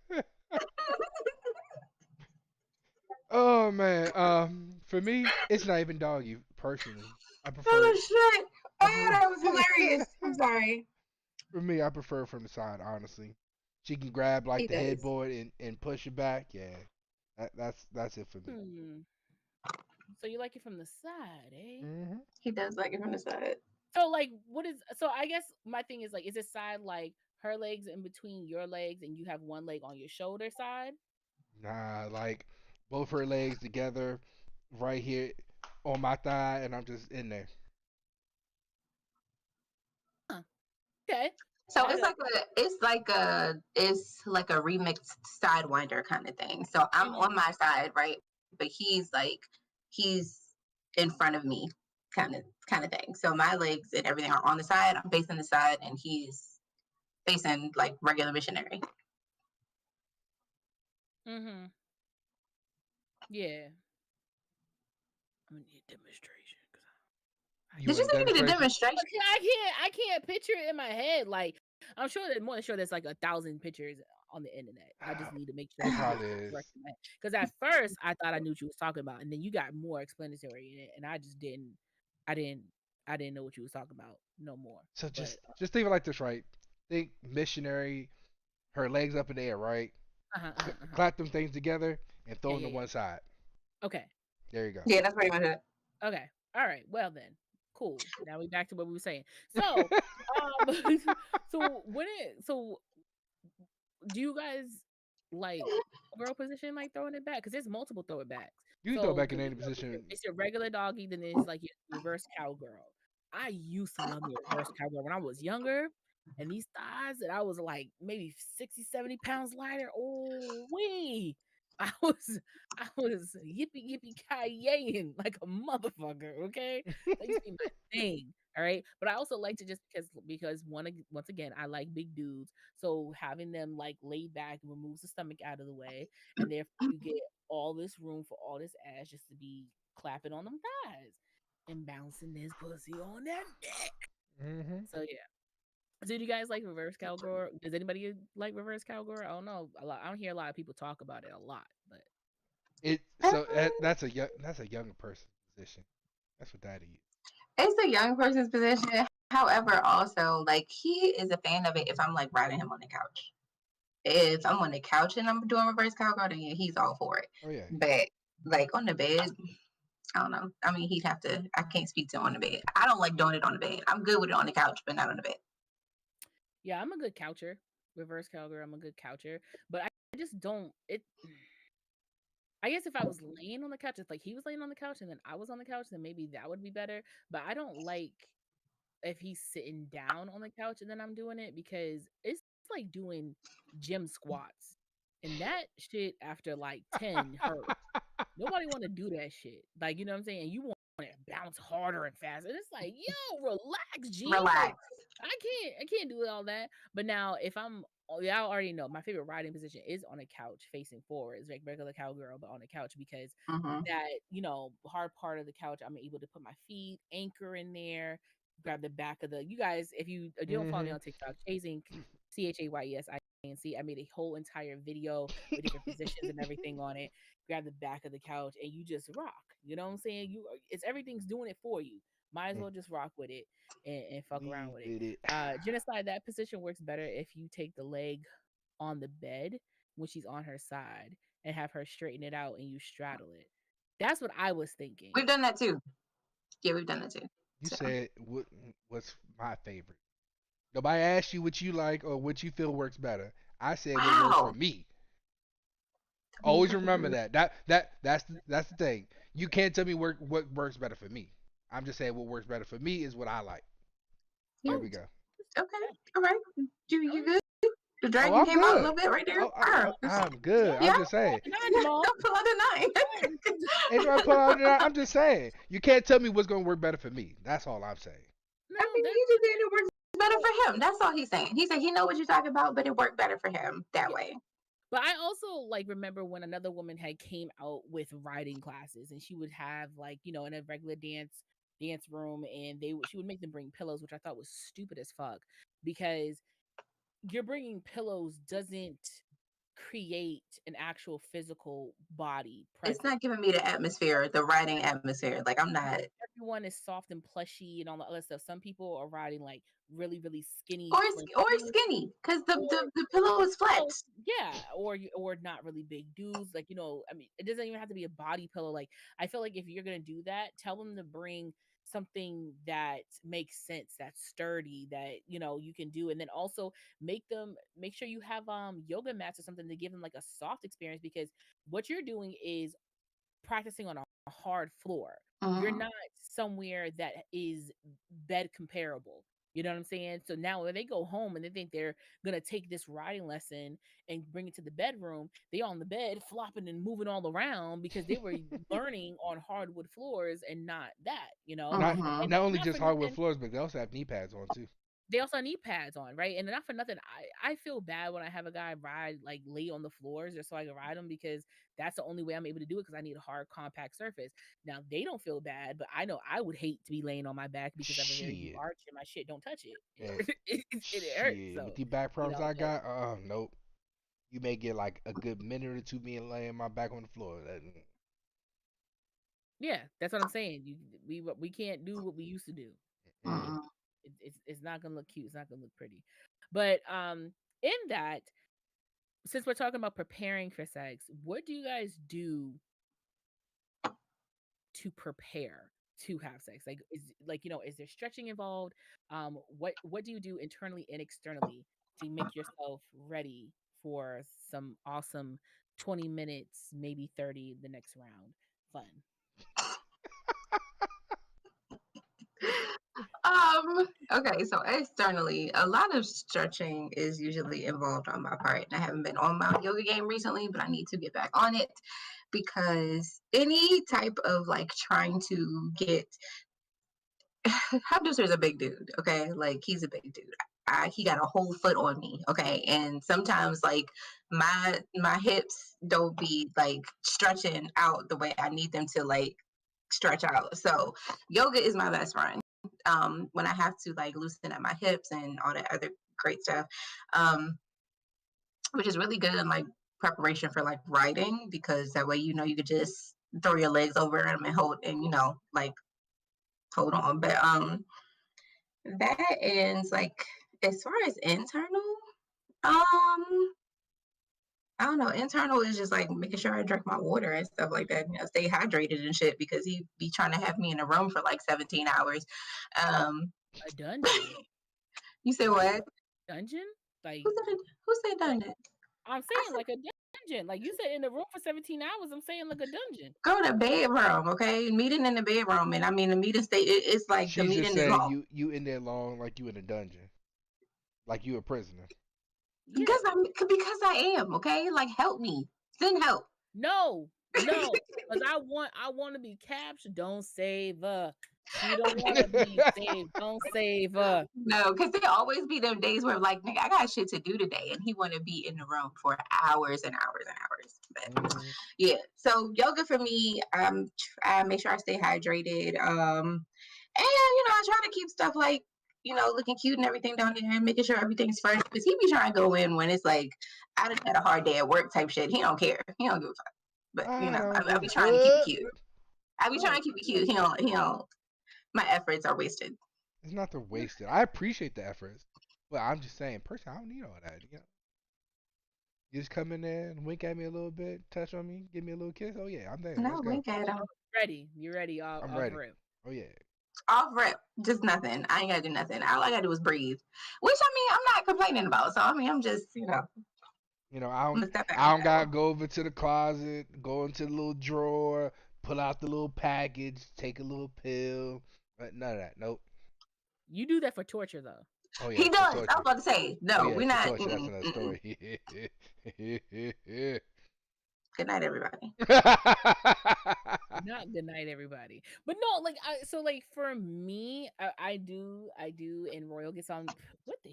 Oh man. For me, it's not even doggy. Personally, I prefer. Oh shit. I Oh, that was hilarious. I'm sorry. For me, I prefer from the side. Honestly, she can grab like He the does. headboard and push it back. Yeah, that's it for me. So you like it from the side, eh? Hmm. He does like it from the side. So like so I guess my thing is like is this side like her legs in between your legs and you have one leg on your shoulder side? Nah, like both her legs together, right here on my thigh, and I'm just in there. Huh. Okay. So I don't it's like a remixed sidewinder kind of thing. So I'm on my side, right? But he's in front of me, kind of thing. So my legs and everything are on the side. I'm facing the side, and he's facing like regular missionary. Mm-hmm. Yeah. I'm gonna need demonstration. You Did you want a say you need a demonstration? demonstration? I can't picture it in my head. Like I'm sure that more than sure there's like 1,000 pictures on the internet. I just need to make sure It you get probably it is. correct in my head. Because at first I thought I knew what you was talking about, and then you got more explanatory in it, and I just didn't. I didn't know what you was talking about no more. So But just think of it like this, right? Think missionary, her legs up in the air, right? Clap them things together and throw them to one side. Okay. There you go. Yeah, that's pretty much it. Okay. All right. Well then. Cool. Now we back to what we were saying. So, so do you guys like girl position like throwing it back? Because there's multiple throw it backs. You can throw it back in any position. It's your regular doggy, then it's like your reverse cowgirl. I used to love me a reverse cowgirl when I was younger. And these thighs that I was like maybe 60, 70 pounds lighter. Oh wee. I was yippee ki-yaying like a motherfucker, okay? That used to be my thing. All right. But I also like to just because once again, I like big dudes. So having them like laid back removes the stomach out of the way. And therefore you get all this room for all this ass just to be clapping on them thighs and bouncing this pussy on that dick. Mm-hmm. So yeah. So do you guys like reverse cowgirl? Does anybody like reverse cowgirl? I don't know. I don't hear a lot of people talk about it a lot, but That's a younger person's position. That's what that is. It's a young person's position. However, also like he is a fan of it if I'm like riding him on the couch. If I'm on the couch and I'm doing reverse cowgirl, then yeah, he's all for it. Oh yeah. But like on the bed, I don't know. I mean, he'd have to. I can't speak to on the bed. I don't like doing it on the bed. I'm good with it on the couch, but not on the bed. yeah, I'm a good coucher. Reverse cowgirl, I'm a good coucher. But I just don't it I guess if I was laying on the couch, if like he was laying on the couch and then I was on the couch, then maybe that would be better. But I don't like if he's sitting down on the couch and then I'm doing it because it's like doing gym squats. And that shit after like 10 hurt. Nobody want to do that shit. Like, you know what I'm saying? You want to bounce harder and faster. And it's like, yo, relax, G. Relax. Like, I can't do all that. But now if y'all already know my favorite riding position is on a couch facing forward. It's like regular cowgirl, but on a couch because that, hard part of the couch, I'm able to put my feet, anchor in there, grab the back of the. You guys, if you don't follow me on TikTok, chasing CHAYESINC, I made a whole entire video with different positions and everything on it. Grab the back of the couch and you just rock. You know what I'm saying? It's everything's doing it for you. Might as well just rock with it and fuck around with it. Genocide, that position works better if you take the leg on the bed when she's on her side and have her straighten it out and you straddle it. That's what I was thinking. We've done that too. Yeah, we've done that too. You said what's my favorite. Nobody asked you what you like or what you feel works better. I said what works for me. Always remember that. That's the thing. You can't tell me what works better for me. I'm just saying what works better for me is what I like. There we go. Okay. All right. You good? The dragon came out a little bit right there. I'm good. Yeah. I'm just saying. Don't pull out the 9. Ain't trying to pull out the 9. I'm just saying. You can't tell me what's going to work better for me. That's all I'm saying. I mean, he just said it works better for him. That's all he's saying. He said he know what you're talking about, but it worked better for him that way. But I also like remember when another woman had came out with riding classes and she would have like, in a regular dance room and she would make them bring pillows, which I thought was stupid as fuck because you're bringing pillows doesn't create an actual physical body presence. It's not giving me the atmosphere, the riding atmosphere. Like I'm not. Everyone is soft and plushy and all the other stuff. Some people are riding like really, really skinny or skinny because the pillow is flat. Yeah, or not really big dudes. Like I mean, it doesn't even have to be a body pillow. Like I feel like if you're gonna do that, tell them to bring something that makes sense, that's sturdy, that you can do, and then also make sure you have yoga mats or something to give them like a soft experience because what you're doing is practicing on a hard floor. You're not somewhere that is bed comparable. You know what I'm saying? So now when they go home and they think they're going to take this riding lesson and bring it to the bedroom, they on the bed flopping and moving all around because they were learning on hardwood floors and not that, Not only just hardwood floors, but they also have knee pads on too. they also need pads on, right? And not for nothing, I feel bad when I have a guy ride like lay on the floors just so I can ride him because that's the only way I'm able to do it because I need a hard compact surface. Now they don't feel bad, but I know I would hate to be laying on my back because I have a very deep Shit. arch and my shit don't touch it. And It hurts. shit. With So the back you problems know, I but got, nope. You may get like a good minute or two me laying my back on the floor. yeah, that's what I'm saying. We can't do what we used to do. Mm. Mm-mm. It's not gonna look cute. It's not gonna look pretty. But in that, since we're talking about preparing for sex, what do you guys do to prepare to have sex? Like is there stretching involved? What do you do internally and externally to make yourself ready for some awesome 20 minutes, maybe 30 the next round? Fun. Okay, so externally, a lot of stretching is usually involved on my part. And I haven't been on my yoga game recently, but I need to get back on it because any type of like trying to get Abdusser's a big dude, okay? Like he's a big dude. He got a whole foot on me, okay? And sometimes like my hips don't be like stretching out the way I need them to like stretch out. So yoga is my best friend. When I have to like loosen up my hips and all that other great stuff, um, which is really good in like preparation for like riding because that way you could just throw your legs over them and hold and like hold on. But that ends like as far as internal, um, I don't know. Internal is just like making sure I drink my water and stuff like that. Stay hydrated and shit because he be trying to have me in a room for like 17 hours. Um, A dungeon. you say what? Dungeon? Like Who said done that? I'm I saying said like a dungeon. Like you said in the room for 17 hours, I'm saying like a dungeon. go to bedroom, okay? Meeting in the bedroom, and I mean the meeting it's like the She's just meeting is saying long you in there long like you in a dungeon, like you a prisoner. Yeah. because I am okay. Like help me, send help. No, no, because I want to be captured. Don't save her. She don't want to be saved. Don't save her. No, because there always be them days where like nigga, I got shit to do today, and he want to be in the room for hours and hours and hours. But Mhm. yeah, so yoga for me, I make sure I stay hydrated. And I try to keep stuff like looking cute and everything down there, and making sure everything's fresh. Because he be trying to go in when it's like I done had a hard day at work type shit. He don't care. He don't give a fuck. But I don't I give be a trying to keep it fuck. cute. I be trying Oh, to keep it cute. He don't. My efforts are wasted. It's not to waste it. I appreciate the efforts, but I'm just saying, personally, I don't need all that. You just come in there and wink at me a little bit, touch on me, give me a little kiss. Oh yeah, I'm there. Let's No, go. wink at him. ready. You ready? I'm Off ready. rip. Oh yeah. Off rip, just nothing. I ain't gotta do nothing. All I gotta do is breathe, which I mean I'm not complaining about. So I mean I'm just I I'm don't gonna step back I on don't that gotta one. go over to the closet, go into the little drawer, pull out the little package, take a little pill. None of that. Nope. You do that for torture though. Oh yeah, He for does. I was torture. about to say Oh no. yeah, We're for not. torture. That's another Mm-mm. story. Good night, everybody. Not good night, everybody. But no, like like for me, I do, and Royal gets on. What the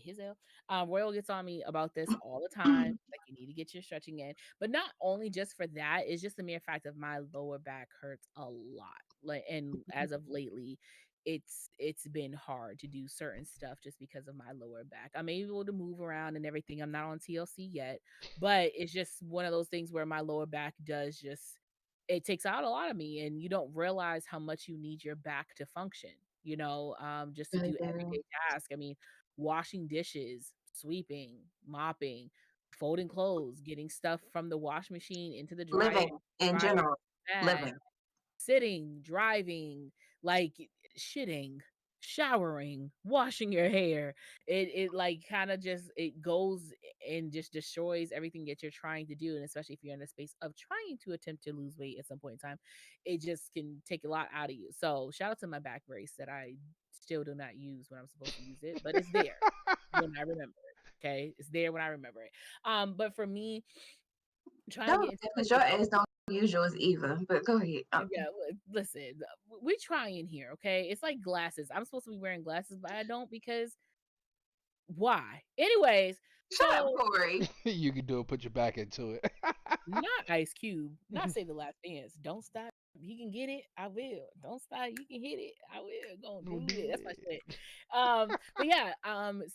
hell? Royal gets on me about this all the time. Like you need to get your stretching in, but not only just for that. It's just the mere fact of my lower back hurts a lot. Like, and as of lately, it's been hard to do certain stuff just because of my lower back. I'm able to move around and everything. I'm not on TLC yet, but it's just one of those things where my lower back does just it takes out a lot of me and you don't realize how much you need your back to function, just to Really do do. everyday tasks. I mean, washing dishes, sweeping, mopping, folding clothes, getting stuff from the wash machine into the Living in dryer general. bag, Living. sitting, driving, like shitting, showering, washing your hair. It like kind of just it goes and just destroys everything that you're trying to do. And especially if you're in a space of trying to attempt to lose weight at some point in time, it just can take a lot out of you. So shout out to my back brace that I still do not use when I'm supposed to use it, but it's there when I remember it. Okay. It's there when I remember it. But for me, trying to No, get into because your like ass don't use yours either. But go ahead. yeah, listen, we trying here, okay? It's like glasses. I'm supposed to be wearing glasses, but I don't because why? Anyways, Shut up, so Corey. You can do it. Put your back into it. not Ice Cube, not Say the Last Dance. Don't stop. He can get it. I will. Don't stop. You can hit it. I will. Gonna Don't do do it. That's my it. shit. But yeah.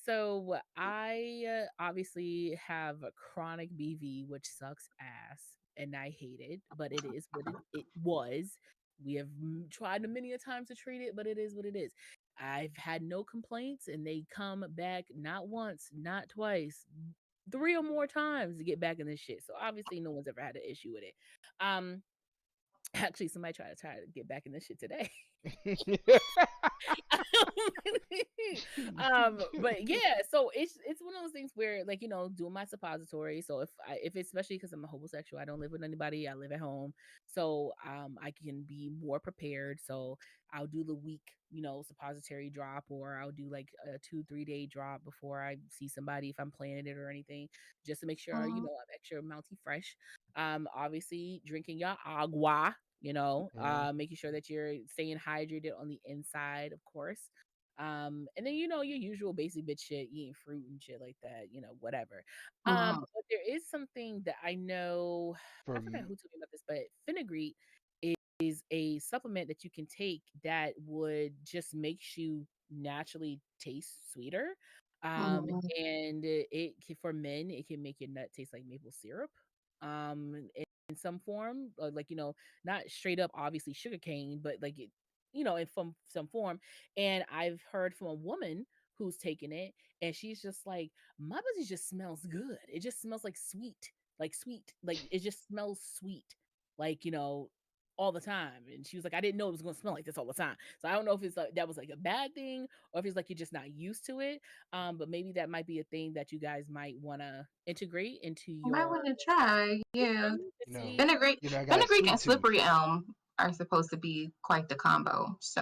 So I obviously have a chronic BV, which sucks ass, and I hate it. But it is what it was. We have tried many a times to treat it, but it is what it is. I've had no complaints, and they come back not once, not twice, 3 or more times to get back in this shit. So obviously no one's ever had an issue with it. Um Actually somebody try to get back in this shit today. But yeah, so it's one of those things where, like, doing my suppository. So if it's, especially because I'm a homosexual, I don't live with anybody, I live at home. So I can be more prepared. So I'll do the week, suppository drop, or I'll do like a 2-3 day drop before I see somebody if I'm planning it or anything, just to make sure I'm extra mounty fresh. Obviously drinking your agua, making sure that you're staying hydrated on the inside, of course. And then your usual basic bitch shit, eating fruit and shit like that, whatever. But there is something that I know, I forgot who told me about this, but fenugreek is a supplement that you can take that would just makes you naturally taste sweeter. And for men, it can make your nut taste like maple syrup. In some form, like, not straight up obviously sugarcane, but like it, in some form. And I've heard from a woman who's taken it, and she's just like, my pussy just smells good. It just smells like sweet, like it just smells sweet, like, all the time. And she was like, I didn't know it was going to smell like this all the time. So I don't know if it's like that was like a bad thing, or if it's like you're just not used to it. But maybe that might be a thing that you guys might want to integrate into I might your want to try. Yeah. You know, see. Fenugreek, I got a fenugreek sweet and tooth. slippery elm are supposed to be quite the combo. So,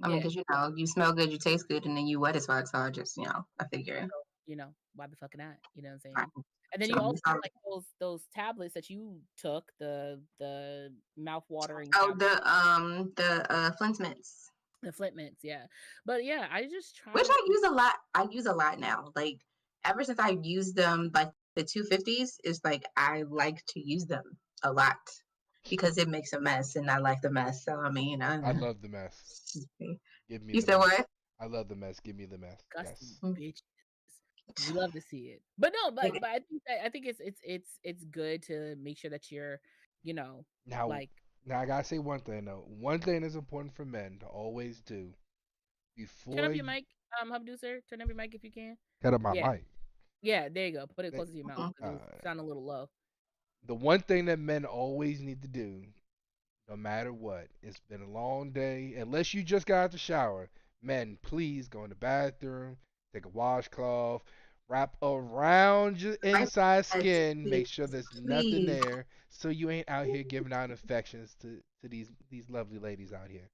I mean, Yeah, because you smell good, you taste good, and then you wet as fuck. So I just, I figure. why the fuck not? You know what I'm saying? Right. And then So, you also have like those tablets that you took, the mouth watering oh, tablets, the Flint's mints, the Flint mints, yeah. But yeah, I just try which to. I use a lot. I use a lot now. Like ever since I used them, like the 250s, is like I like to use them a lot because it makes a mess, and I like the mess. So I mean, I love the mess. Give me you the said mess. what? I love the mess. Give me the mess. Disgusting Yes. bitches. We love to see it, but no, but I think it's good to make sure that you're, Now, like. now I gotta say one thing though. One thing that's important for men to always do Turn before up your you mic, Hubducer. Turn up your mic if you can. cut up my Yeah, mic. yeah. There you go. Put it They- close to your mouth because it was sounding a little low. the one thing that men always need to do, no matter what, it's been a long day. Unless you just got out the shower, men, please go in the bathroom, take a washcloth, wrap around your inside skin, make sure there's nothing Please. there, so you ain't out here giving out infections to these lovely ladies out here.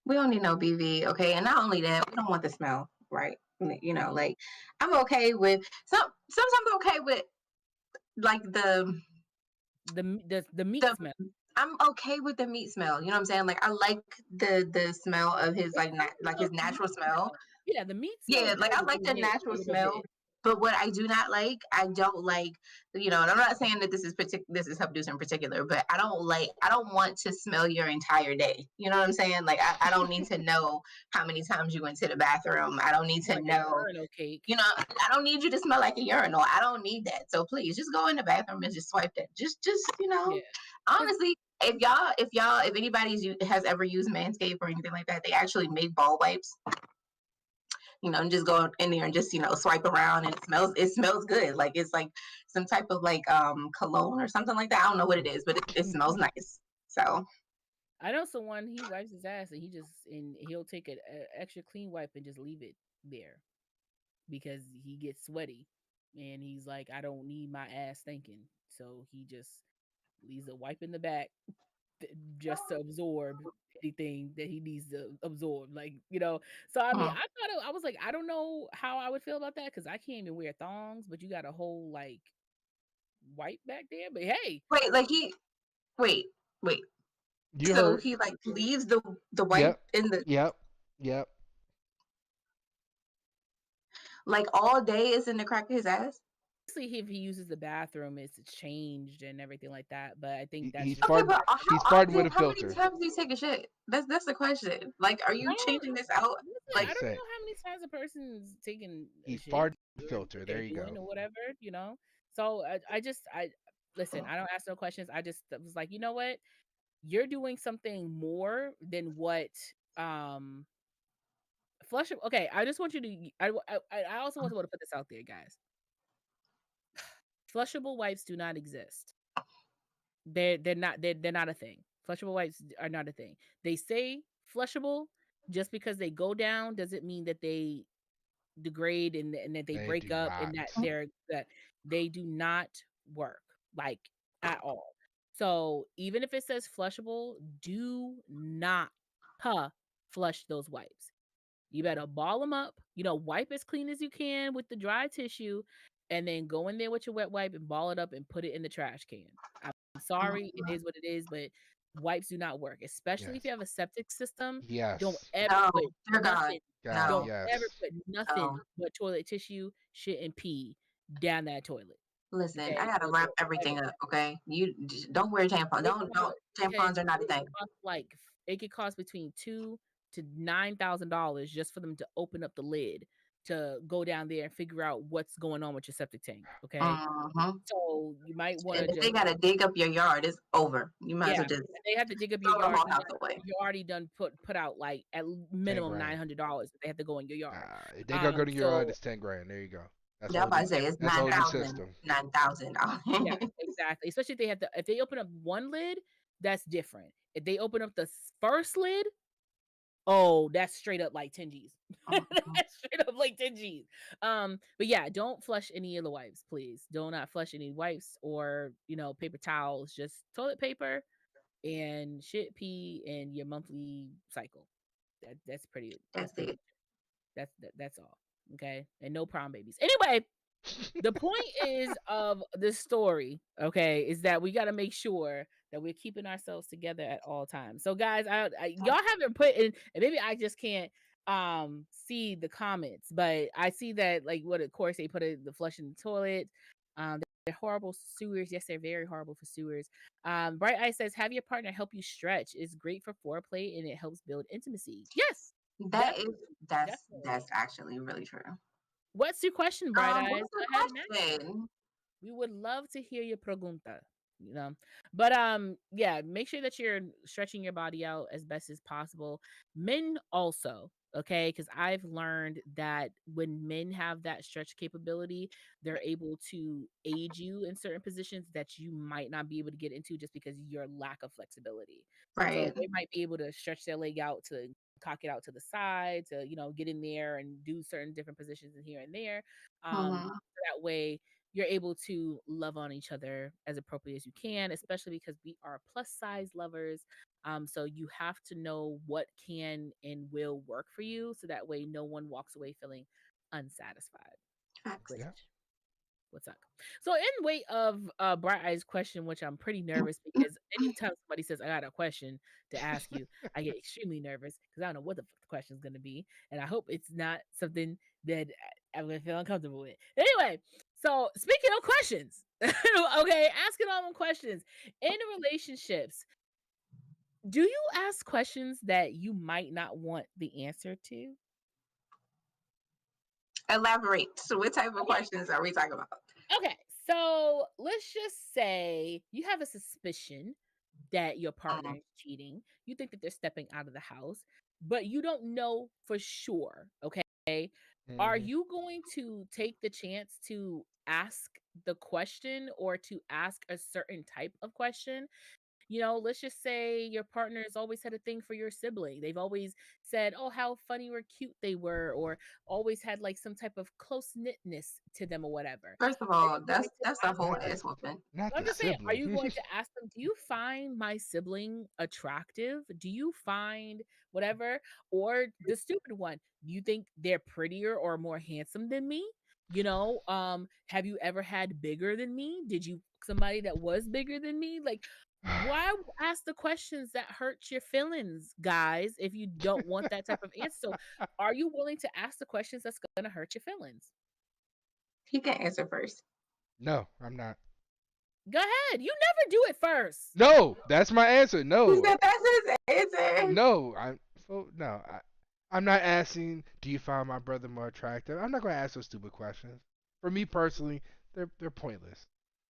We don't need no BV, okay? And not only that, we don't want the smell, right? Like I'm okay with sometimes I'm okay with like The meat smell. I'm okay with the meat smell. You know what I'm saying? Like I like the smell of his like his natural smell. Yeah, the meat smell. Yeah, like I like the natural smell. But what I do not like, I don't like, and I'm not saying that this is Hubducer in particular, but I don't want to smell your entire day. You know what I'm saying? Like I don't need to know how many times you went to the bathroom. I don't need to know. Cake. I don't need you to smell like a urinal. I don't need that. So please just go in the bathroom and just swipe that. Just Yeah. honestly, if anybody has ever used Manscaped or anything like that, they actually make ball wipes. And just go in there and just swipe around, and it smells good. Like it's like some type of like cologne or something like that. I don't know what it is, but it smells nice. So I know someone, he wipes his ass and he'll take an extra clean wipe and just leave it there because he gets sweaty, and he's like, I don't need my ass stinking, so he just leaves a wipe in the back just to absorb anything that he needs to absorb, like. So I mean, I was like, I don't know how I would feel about that because I can't even wear thongs, but you got a whole like wipe back there. But hey, wait, like wait. You So heard? he like leaves the wipe in the. Yep. Like all day is in the crack of his ass. Obviously, if he uses the bathroom, it's changed and everything like that. But I think He, that's he's just Okay, farting. but He's how farting with often? a How many filter. times do you take a shit? That's the question. Like, are I you don't. changing this out? Listen, Like, I Just don't say know how many times a person's taking a he's shit, farting with a doing what filter. There they're you doing go. or whatever, you know. So I listen. I don't ask no questions. I just was like, you know what? You're doing something more than what um flush. Okay, I just want you to. I also want to put this out there, guys. Flushable wipes do not exist. They're not a thing. Flushable wipes are not a thing. They say flushable just because they go down doesn't mean that they degrade and that they They break do up and not. that they do not work like at all. So even if it says flushable, do not flush those wipes. You better ball them up, wipe as clean as you can with the dry tissue, and then go in there with your wet wipe and ball it up and put it in the trash can. I'm sorry, it is what it is, but wipes do not work, especially if you Yes. have a septic system. Don't Yes. ever no, put dear God, nothing, God. no, don't ever Yes. put nothing no. but toilet tissue, shit, and pee down that toilet. Listen, I Okay, gotta wrap don't ever everything up. Okay, you don't wear tampons. it Don't costs because tampons are not a it thing. costs it could cost between $2,000 to $9,000 just for them to open up the lid to go down there and figure out what's going on with your septic tank. Okay, Hmm. so you might want And to if they just gotta dig up your yard, it's over. You might as yeah. well just If they have to dig up your throw them yard, all out the way. you already done put out like at 10 minimum grand. $900 if they have to go in your yard. If they gonna go to your yard, So it's 10 grand. There you go. That's Yeah, I'm about to OG. say it's That's nine OG thousand, system. yeah, $9,000. exactly. Especially if they open up one lid, that's different. If they open up the first lid, oh, that's straight up like 10 G's. Mhm. That's straight up like 10 G's. But yeah, don't flush any of the wipes, please. Do not flush any wipes or, paper towels, just toilet paper and shit, pee, and your monthly cycle. That's That's pretty it. much that's all. Okay. And no prom babies. Anyway, the point is of this story, okay, is that we got to make sure that we're keeping ourselves together at all times. So guys, y'all haven't put in, and maybe I just can't see the comments, but I see that like what of course they put it the flush in the toilet. They're horrible sewers. Yes, they're very horrible for sewers. Bright Eye says have your partner help you stretch. It's great for foreplay and it helps build intimacy. Yes, That is definitely, that's definitely. actually really true. What's your question, Bright What Eyes? was the Go ahead and ask it. question? We would love to hear your pregunta, you know. But yeah, make sure that you're stretching your body out as best as possible. Men also, okay? Because I've learned that when men have that stretch capability, they're able to aid you in certain positions that you might not be able to get into just because of your lack of flexibility. So Right. they might be able to stretch their leg out to cock it out to the side to get in there and do certain different positions in here and there Hmm. so that way you're able to love on each other as appropriate as you can, especially because we are plus size lovers. So you have to know what can and will work for you, so that way no one walks away feeling unsatisfied. Facts. Which Yeah. what's up? So in way of Bright Eyes question, which I'm pretty nervous because anytime somebody says I got a question to ask you, I get extremely nervous because I don't know what the fuck the question is going to be, and I hope it's not something that I'm going to feel uncomfortable with. Anyway, so speaking of questions, okay, asking all them questions in relationships. Do you ask questions that you might not want the answer to? Elaborate. So what type of Okay. questions are we talking about? Okay, so let's just say you have a suspicion that your partner Mm, is cheating. You think that they're stepping out of the house, but you don't know for sure. Okay. Are Hmm. you going to take the chance to ask the question or to ask a certain type of question? Let's just say your partner has always had a thing for your sibling. They've always said, oh, how funny or cute they were, or always had like some type of close knitness to them or whatever. First of Are all, you going to that's a ask whole Not them? the ass whooping. not I'm the just saying, are sibling. you going to ask them, do you find my sibling attractive? Do you find whatever? Or the stupid one, do you think they're prettier or more handsome than me? Have you ever had bigger than me? Did you somebody that was bigger than me. Like, why ask the questions that hurt your feelings, guys, if you don't want that type of answer? So, are you willing to ask the questions that's gonna hurt your feelings? He can answer first. No, I'm not. Go ahead. You never do it first. No, that's my answer. He No, said that's his answer. no, no. I'm not asking. Do you find my brother more attractive? I'm not gonna ask those stupid questions. For me personally, they're pointless.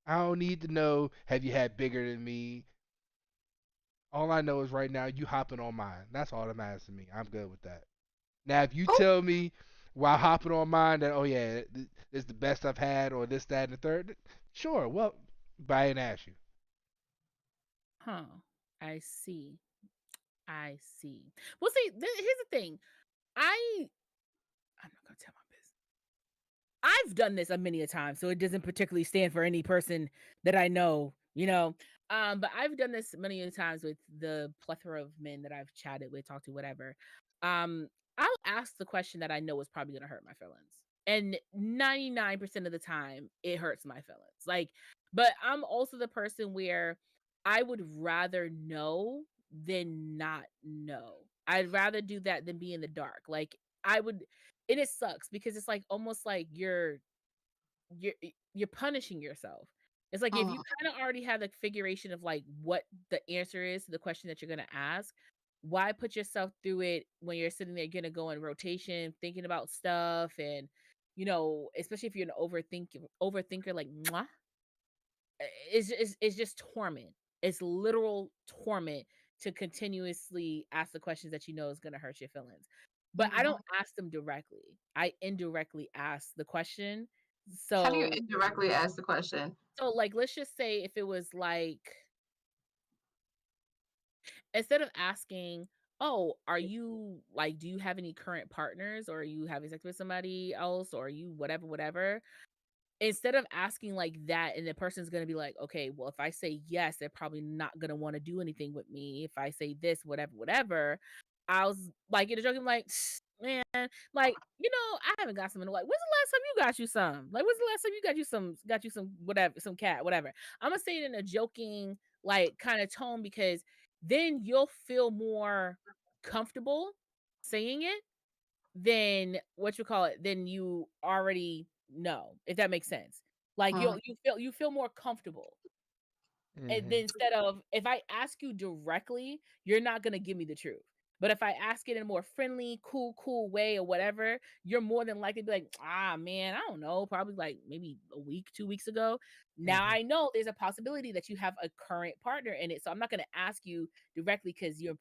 I don't need to know. Have you had bigger than me? All I know is right now you hopping on mine. That's all that matters to me. I'm good with that. Now, if you Oh, tell me while hopping on mine that, oh yeah, this is the best I've had, or this, that, and the third, sure. Well, but I didn't ask you. Huh. I see. I see. Well, see, here's the thing. I'm not gonna tell my business. I've done this a many a time, so it doesn't particularly stand for any person that I know, you know. But I've done this many a times with the plethora of men that I've chatted with, talked to, whatever. Um, I'll ask the question that I know is probably gonna hurt my feelings. And 99% of the time it hurts my feelings. Like, but I'm also the person where I would rather know than not know. I'd rather do that than be in the dark. Like I would and it sucks because it's like almost like you're you're punishing yourself. It's like if you mm, kind of already have the figuration of like what the answer is to the question that you're gonna ask, why put yourself through it when you're sitting there gonna go in rotation, thinking about stuff and especially if you're an overthinker like mwah, it's just torment. It's literal torment to continuously ask the questions that you know is gonna hurt your feelings. But I don't mhm. ask them directly. I indirectly ask the question. How do you So indirectly ask the question? like let's just say if it was like instead of asking, "Oh, are you like do you have any current partners or are you having sex with somebody else or are you whatever whatever?" Instead of asking like that and the person's going to be like, okay, well if I say yes they're probably not going to want to do anything with me. If I say this whatever whatever, I was like in a joke, I'm like, man, like I haven't got some in a while. When's the last time you got you some? Like when's the last time you got you some whatever, some cat whatever. I'm gonna say it in a joking like kind of tone because then you'll feel more comfortable saying it then what you call it, then you already know, if that makes sense. Like Mm. you feel more comfortable. And Hmm. then instead of if I ask you directly, you're not gonna give me the truth. But if I ask it in a more friendly, cool way or whatever, you're more than likely to be like, ah man, I don't know, probably like maybe a week, 2 weeks ago. Now Hmm. I know there's a possibility that you have a current partner in it. So I'm not gonna ask you directly because you're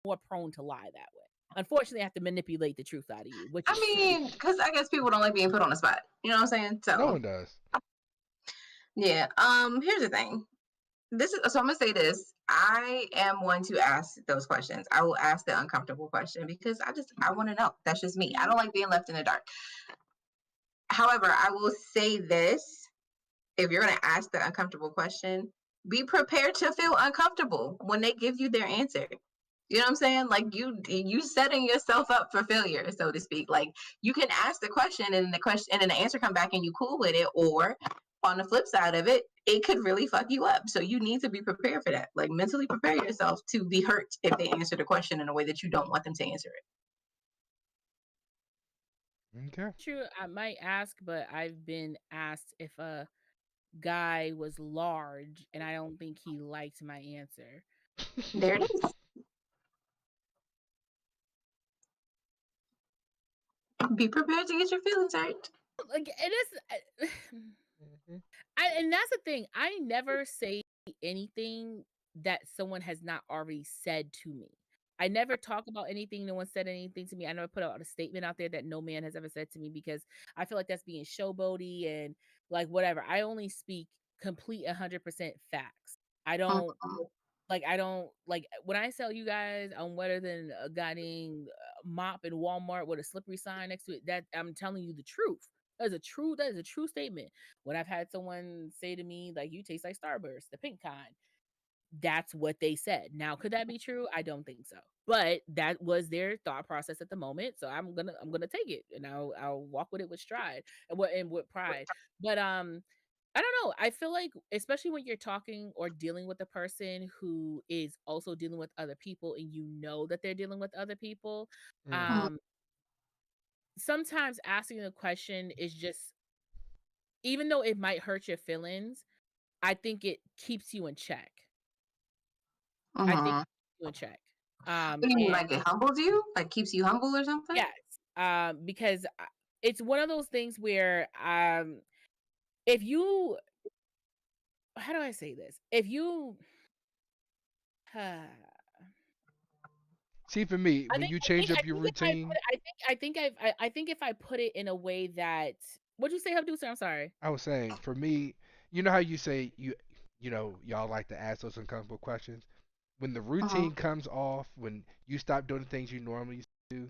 more prone to lie that way. Unfortunately, I have to manipulate the truth out of you, which I is mean, because I guess people don't like being put on the spot. You know what I'm saying? No So one does. yeah. Here's the thing. This is so I'm gonna say this. I am one to ask those questions. I will ask the uncomfortable question because I want to know. That's just me. I don't like being left in the dark. However, I will say this: if you're gonna ask the uncomfortable question, be prepared to feel uncomfortable when they give you their answer. You know what I'm saying? Like you setting yourself up for failure, so to speak. Like you can ask the question and the question and then the answer come back and you cool with it, or on the flip side of it, it could really fuck you up. So you need to be prepared for that. Like mentally prepare yourself to be hurt if they answer the question in a way that you don't want them to answer it. Okay. true. I might ask, but I've been asked if a guy was large, and I don't think he liked my answer. There it is. Be prepared to get your feelings hurt. Like it is. Hmm. And that's the thing. I never say anything that someone has not already said to me. I never talk about anything. No one said anything to me. I never put out a statement out there that no man has ever said to me because I feel like that's being showboaty and like whatever. I only speak complete 100% facts. I don't Mhm. I don't like when I tell you guys I'm wetter than a guy named Mop in Walmart with a slippery sign next to it. That I'm telling you the truth. That is a true statement. When I've had someone say to me like you taste like Starburst, the pink kind, that's what they said. Now, could that be true? I don't think so. But that was their thought process at the moment. So I'm gonna take it and I'll walk with it with stride and with pride. But I don't know. I feel like, especially when you're talking or dealing with a person who is also dealing with other people and you know that they're dealing with other people, Mm-hmm. Mm, um, sometimes asking a question is just, even though it might hurt your feelings, I think it keeps you in check. I think mhm. it keeps you in check. What do you mean, And like it humbles you? Like keeps you humble or something? yes, because it's one of those things where, if you, how do I say this? If you, See, for me, I when think you I think change I up your think if I put routine, it I think if I put it in a way that, what'd you say, Abdul? I'm sorry. I was saying, for me, you know how you say you know, y'all like to ask those uncomfortable questions. When the Mhm. routine comes off, when you stop doing the things you normally do,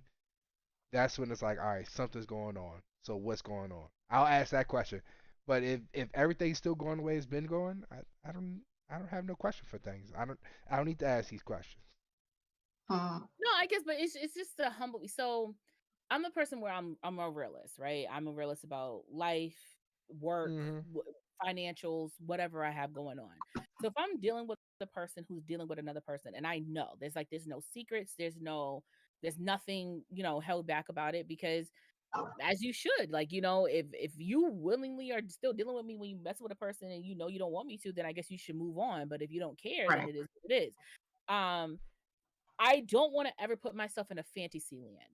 that's when it's like, all right, something's going on. So what's going on? I'll ask that question. But if everything's still going the way it's been going, I don't have no question for things. I don't need to ask these questions. Mhm. No, I guess, but it's just a humble. So I'm a person where I'm a realist, right? I'm a realist about life, work, Mhm. financials, whatever I have going on. So if I'm dealing with the person who's dealing with another person, and I know there's no secrets, there's nothing, held back about it, because as you should, like, if you willingly are still dealing with me when you mess with a person and you don't want me to, then I guess you should move on. But if you don't care, then Right. it is what it is. Um, I don't want to ever put myself in a fantasy land.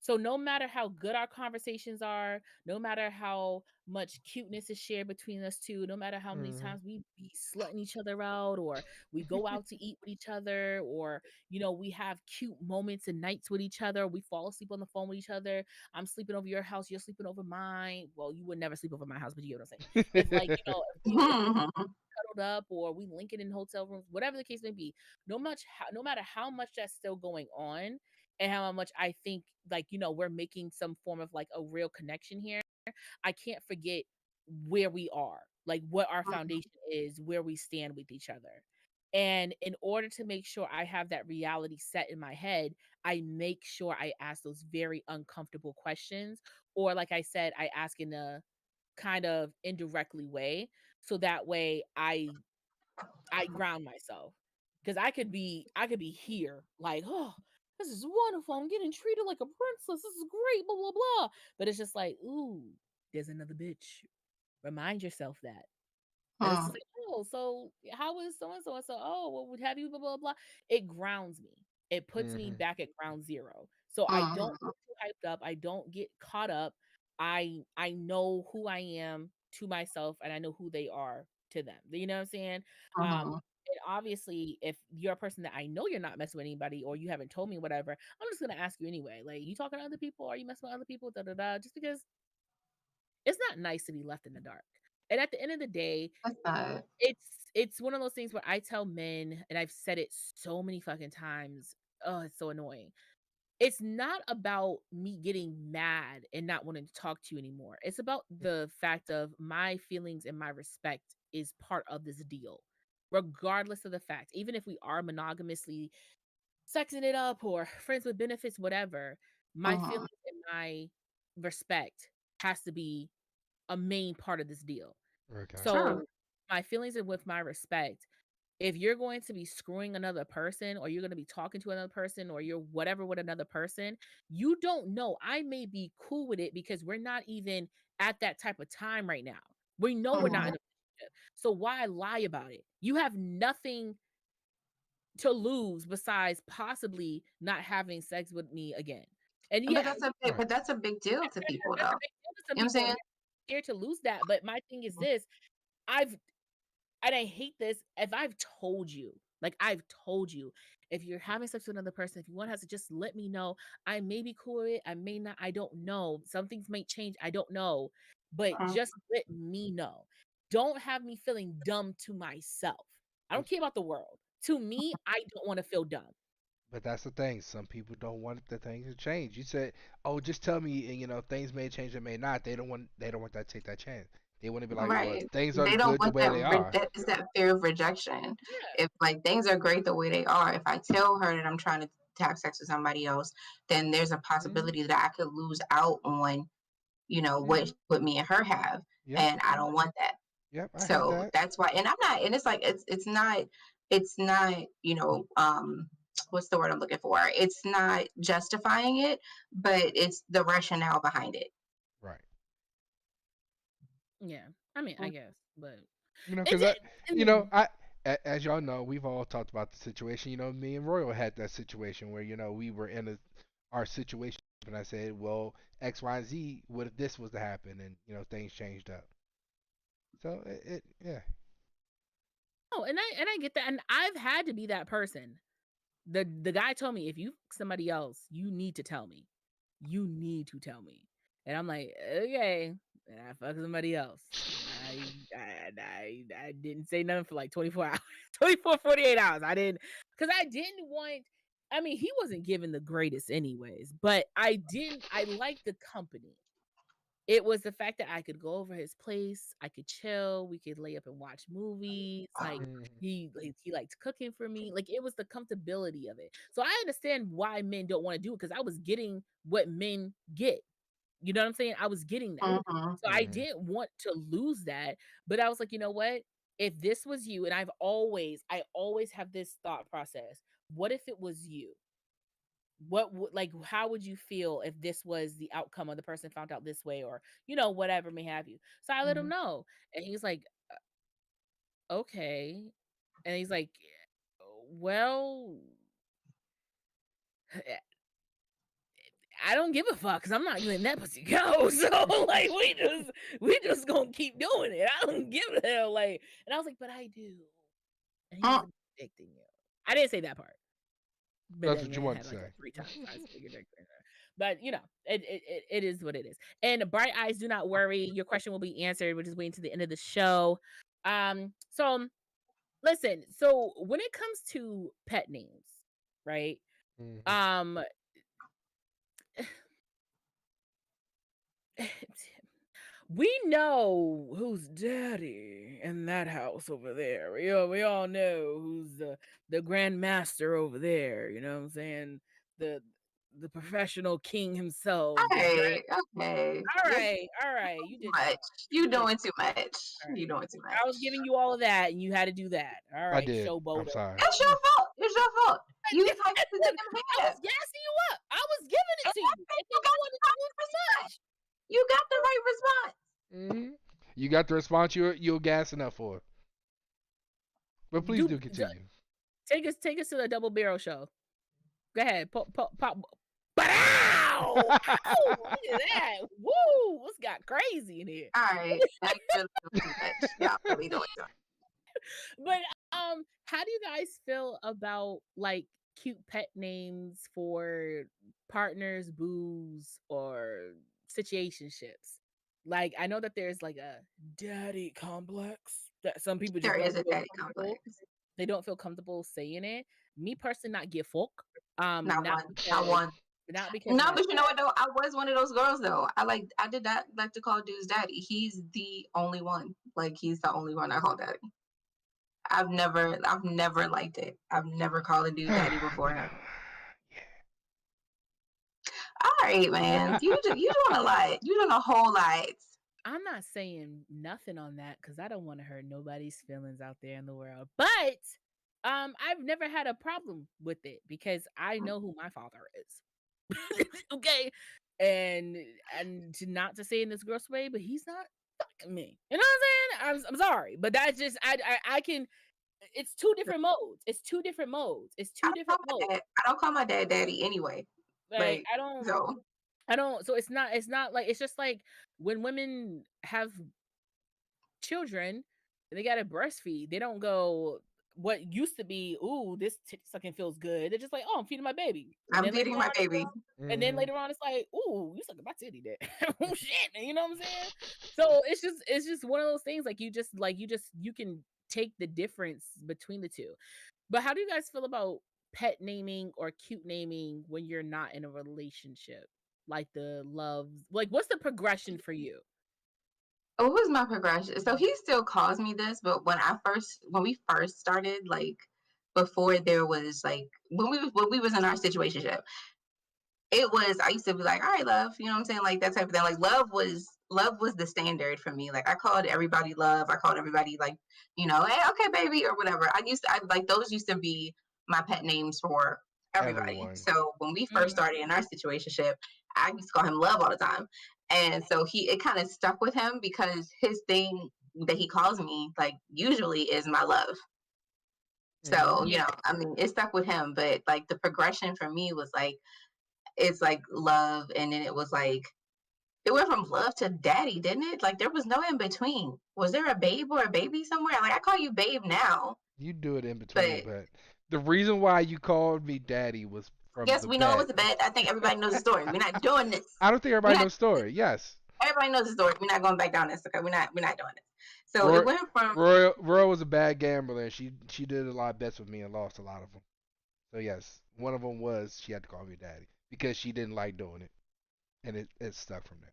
So no matter how good our conversations are, no matter how much cuteness is shared between us two, no matter how many Mhm. times we be slutting each other out, or we go out to eat with each other, or we have cute moments and nights with each other, we fall asleep on the phone with each other. I'm sleeping over your house, you're sleeping over mine. Well, you would never sleep over my house, but you know what I'm saying. It's like, if Mhm. cuddled up, or we link it in hotel rooms, whatever the case may be, no matter how much that's still going on, and how much I think, like, we're making some form of like a real connection here, I can't forget where we are, like what our Mhm. foundation is, where we stand with each other. And in order to make sure I have that reality set in my head, I make sure I ask those very uncomfortable questions, or like I said, I ask in a kind of indirectly way, so that way I ground myself, because I could be here like, oh, this is wonderful, I'm getting treated like a princess, this is great, blah blah blah. But it's just like, ooh, there's another bitch. Remind yourself that. And it's just Mhm. like, oh, so how is so and so? And so, oh, what would have you, blah, blah, blah. It grounds me. It puts me Mhm. back at ground zero. So I don't Mhm. get too hyped up. I don't get caught up. I know who I am to myself, and I know who they are to them. You know what I'm saying? Mhm. And obviously, if you're a person that I know you're not messing with anybody, or you haven't told me whatever, I'm just gonna ask you anyway. Like, you talking to other people? Are you messing with other people? Da da da. Just because it's not nice to be left in the dark. And at the end of the day, That's not. it's it's one of those things where I tell men, and I've said it so many fucking times. Oh, it's so annoying. It's not about me getting mad and not wanting to talk to you anymore. It's about the fact of my feelings and my respect is part of this deal. Regardless of the fact, even if we are monogamously sexing it up or friends with benefits, whatever, my Mhm. feelings and my respect has to be a main part of this deal. Okay. True. So my feelings and with my respect, if you're going to be screwing another person, or you're going to be talking to another person, or you're whatever with another person, you don't know. I may be cool with it because we're not even at that type of time right now. We know we're not in Mhm. a relationship. So why lie about it? You have nothing to lose besides possibly not having sex with me again. And But yeah, Right. that's a big deal to people that's a though. big deal to some You know what I'm people, and saying? they're scared to lose that. But my thing is this: I've and I hate this. If I've told you, like I've told you, if you're having sex with another person, if you want to have sex, just let me know. I may be cool with it. I may not. I don't know. Some things may change. I don't know. But Mhm. just let me know. Don't have me feeling dumb to myself. I don't care about the world. To me, I don't want to feel dumb. But that's the thing. Some people don't want the things to change. You said, "Oh, just tell me," and things may change or may not. They don't want that take that chance. They want to be like, "Well, Right. things are They don't good the want way they are." that is that fear of rejection. Yeah. If like things are great the way they are, if I tell her that I'm trying to have sex with somebody else, then there's a Hmm. possibility that I could lose out on, Hmm. what me and her have. Yep. And I don't want that. Yep, I heard So that. that's why, and I'm not, and it's like it's not, what's the word I'm looking for? It's not justifying it, but it's the rationale behind it. Right. Yeah. I mean, I guess, but You know, it because you did. know, as y'all know, we've all talked about the situation. You know, me and Royal had that situation where we were in our situation, and I said, well, X, Y, and Z. What if this was to happen, and things changed up. So yeah. Oh, and I get that, and I've had to be that person. The guy told me, if you fuck somebody else, you need to tell me. You need to tell me. And I'm like, okay. And I fuck somebody else. I didn't say nothing for like 24 hours, 48 hours. I didn't, because I didn't want. I mean, he wasn't given the greatest anyways, but I liked the company. It was the fact that I could go over his place, I could chill, we could lay up and watch movies. Like Mhm. he liked cooking for me. Like it was the comfortability of it. So I understand why men don't want to do it, because I was getting what men get. You know what I'm saying? I was getting that. Mm-hmm. So I Mhm. didn't want to lose that. But I was like, you know what? If this was you, and I always have this thought process. What if it was you? What would, like, how would you feel if this was the outcome, of the person found out this way, or whatever may have you? So I let him know, and he's like, okay. And he's like, well, I don't give a fuck, because I'm not letting that pussy go. So like we just gonna keep doing it. I don't give a hell. Like, and I was like, but I do. And he was like, addicting you. I didn't say that part. But That's then what you it want had to like say. a 3 times size bigger dick. But it is what it is. And bright eyes, do not worry. Your question will be answered. We're just waiting to the end of the show. So listen. So when it comes to pet names, right? Mhm. Um, we know who's daddy in that house over there. We all know who's the grand master over there. You know what I'm saying? The professional king himself. Okay, okay. All right. You did too Much. much. You You did. doing too much. All right. You doing too I was much. giving you all of that, and you had to do that. All I right, did. I'm showboater. sorry. That's your fault. It's your fault. You like to let them I have. was gassing you up. I was giving it And to I you, think and then you wanted to do too much. you got the right response. Mhm. You got the response you're gassing up for. But please do continue. Take us to the double barrel show. Go ahead, pop. Ow! Ow! Look at that! Woo! What's got crazy in here? All right. Now you really doing too much. Y'all really doing too much. But how do you guys feel about like cute pet names for partners, boos, or situationships? Like I know that there's like a daddy complex that some people just There don't is a feel daddy comfortable. complex. They don't feel comfortable saying it. Me personally, not give fuck. Not Not one. Not because one. not because No, my but you know what though? I was one of those girls though. I did not like to call dudes daddy. He's the only one. Like he's the only one I call daddy. I've never liked it. I've never called a dude daddy before him. All right, man. You doing a lot. You doing a whole lot. I'm not saying nothing on that because I don't want to hurt nobody's feelings out there in the world. But I've never had a problem with it because I know who my father is. Okay. And not to say in this gross way, but he's not fucking me. You know what I'm saying? I'm sorry, but that's just I can. It's two different modes. It's two different modes. It's I two don't call different my modes. dad. I don't call my dad daddy anyway. Like Like so. I don't. So it's not like, it's just like when women have children, they gotta breastfeed. They don't go what used to be, ooh, this titty sucking feels good. They're just like, oh, I'm feeding my baby. And I'm then later feeding my on, baby. it's like, ooh, you sucking my titty there. Oh shit, man. You know what I'm saying? So it's just one of those things. Like you can take the difference between the two. But how do you guys feel about pet naming or cute naming when you're not in a relationship? Like the loves, like what's the progression for you? What was my progression? So he still calls me this, but when we first started, like before there was like when we was in our situationship, it was I used to be like, all right, love, you know what I'm saying? Like that type of thing. Like love was love was the standard for me. Like I called everybody love. I called everybody like, hey, okay, baby, or whatever. I like those used to be my pet names for everybody. Everyone. So when we first Mhm. started in our situationship, I used to call him love all the time. And so it kind of stuck with him because his thing that he calls me like usually is my love. So, Mhm. Yeah. I mean, it stuck with him, but like the progression for me was like it's like love and then it was like it went from love to daddy, didn't it? Like there was no in between. Was there a babe or a baby somewhere? Like I call you babe now, You do it in between, but but the reason why you called me daddy was from yes, the we know it bet. was a bet. I think everybody knows the story. We're not doing this. I don't think We're everybody not. knows the story. Yes. Everybody knows the story. We're not going back down this. Okay, we're not doing this. So it Roy, went from Roy was a bad gambler, and she did a lot of bets with me and lost a lot of them. So yes, one of them was she had to call me daddy because she didn't like doing it, and it stuck from there.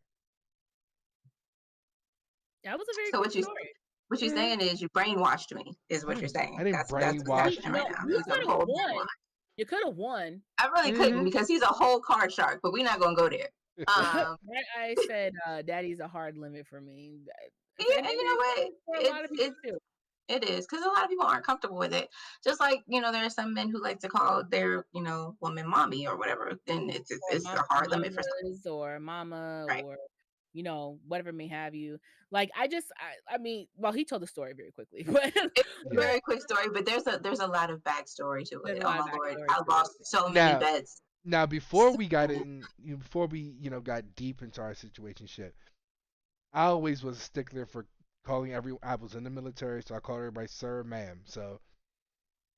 That was a very so cute story. what you Yeah, saying is you brainwashed me is what you're I saying. didn't That's what's brainwash happening you. right No, now. you It's a could have whole won. brainwash. You could have won. I really couldn't Mhm. because he's a whole card shark, but we're not gonna go there. Um, I said, "Daddy's a hard limit for me," yeah, and and it you know is what? for a lot of people too. It is because a lot of people aren't comfortable with it. Just like there are some men who like to call their woman mommy or whatever, and Or it's a hard limit for some. mamas or mama Right. or whatever may have you. Like I mean, well, he told the story very quickly, but It's a Yeah. very quick story, but there's a lot of backstory to there's it. a Oh lot of my lord, backstory I to it. lost so many Now, bets. now before we got in, before we got deep into our situationship, I always was a stickler for calling every. I was in the military, so I called everybody sir, ma'am. So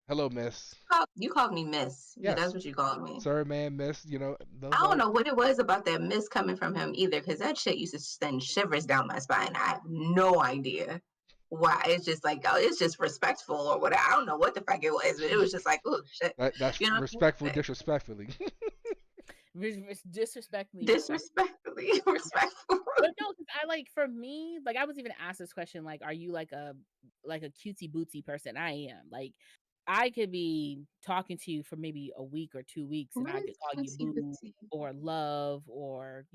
hello, miss. You called me Miss. Yeah, that's Yes, what you called me. sir, ma'am, miss. I Those don't are. know what it was about that Miss coming from him either, because that shit used to send shivers down my spine. I have no idea why. It's just like, oh, it's just respectful or whatever. I don't know what the fuck it was, but it was just like, oh shit. That's You know what respectful, I mean? disrespectfully. Disrespectfully respect. Disrespectfully respectful. But no, 'cause I like for me, like I was even asked this question, like, are you like a cutesy bootsy person? I am. Like I could be talking to you for maybe a week or 2 weeks and What I is could call you cutesy boo bootsy? or love or,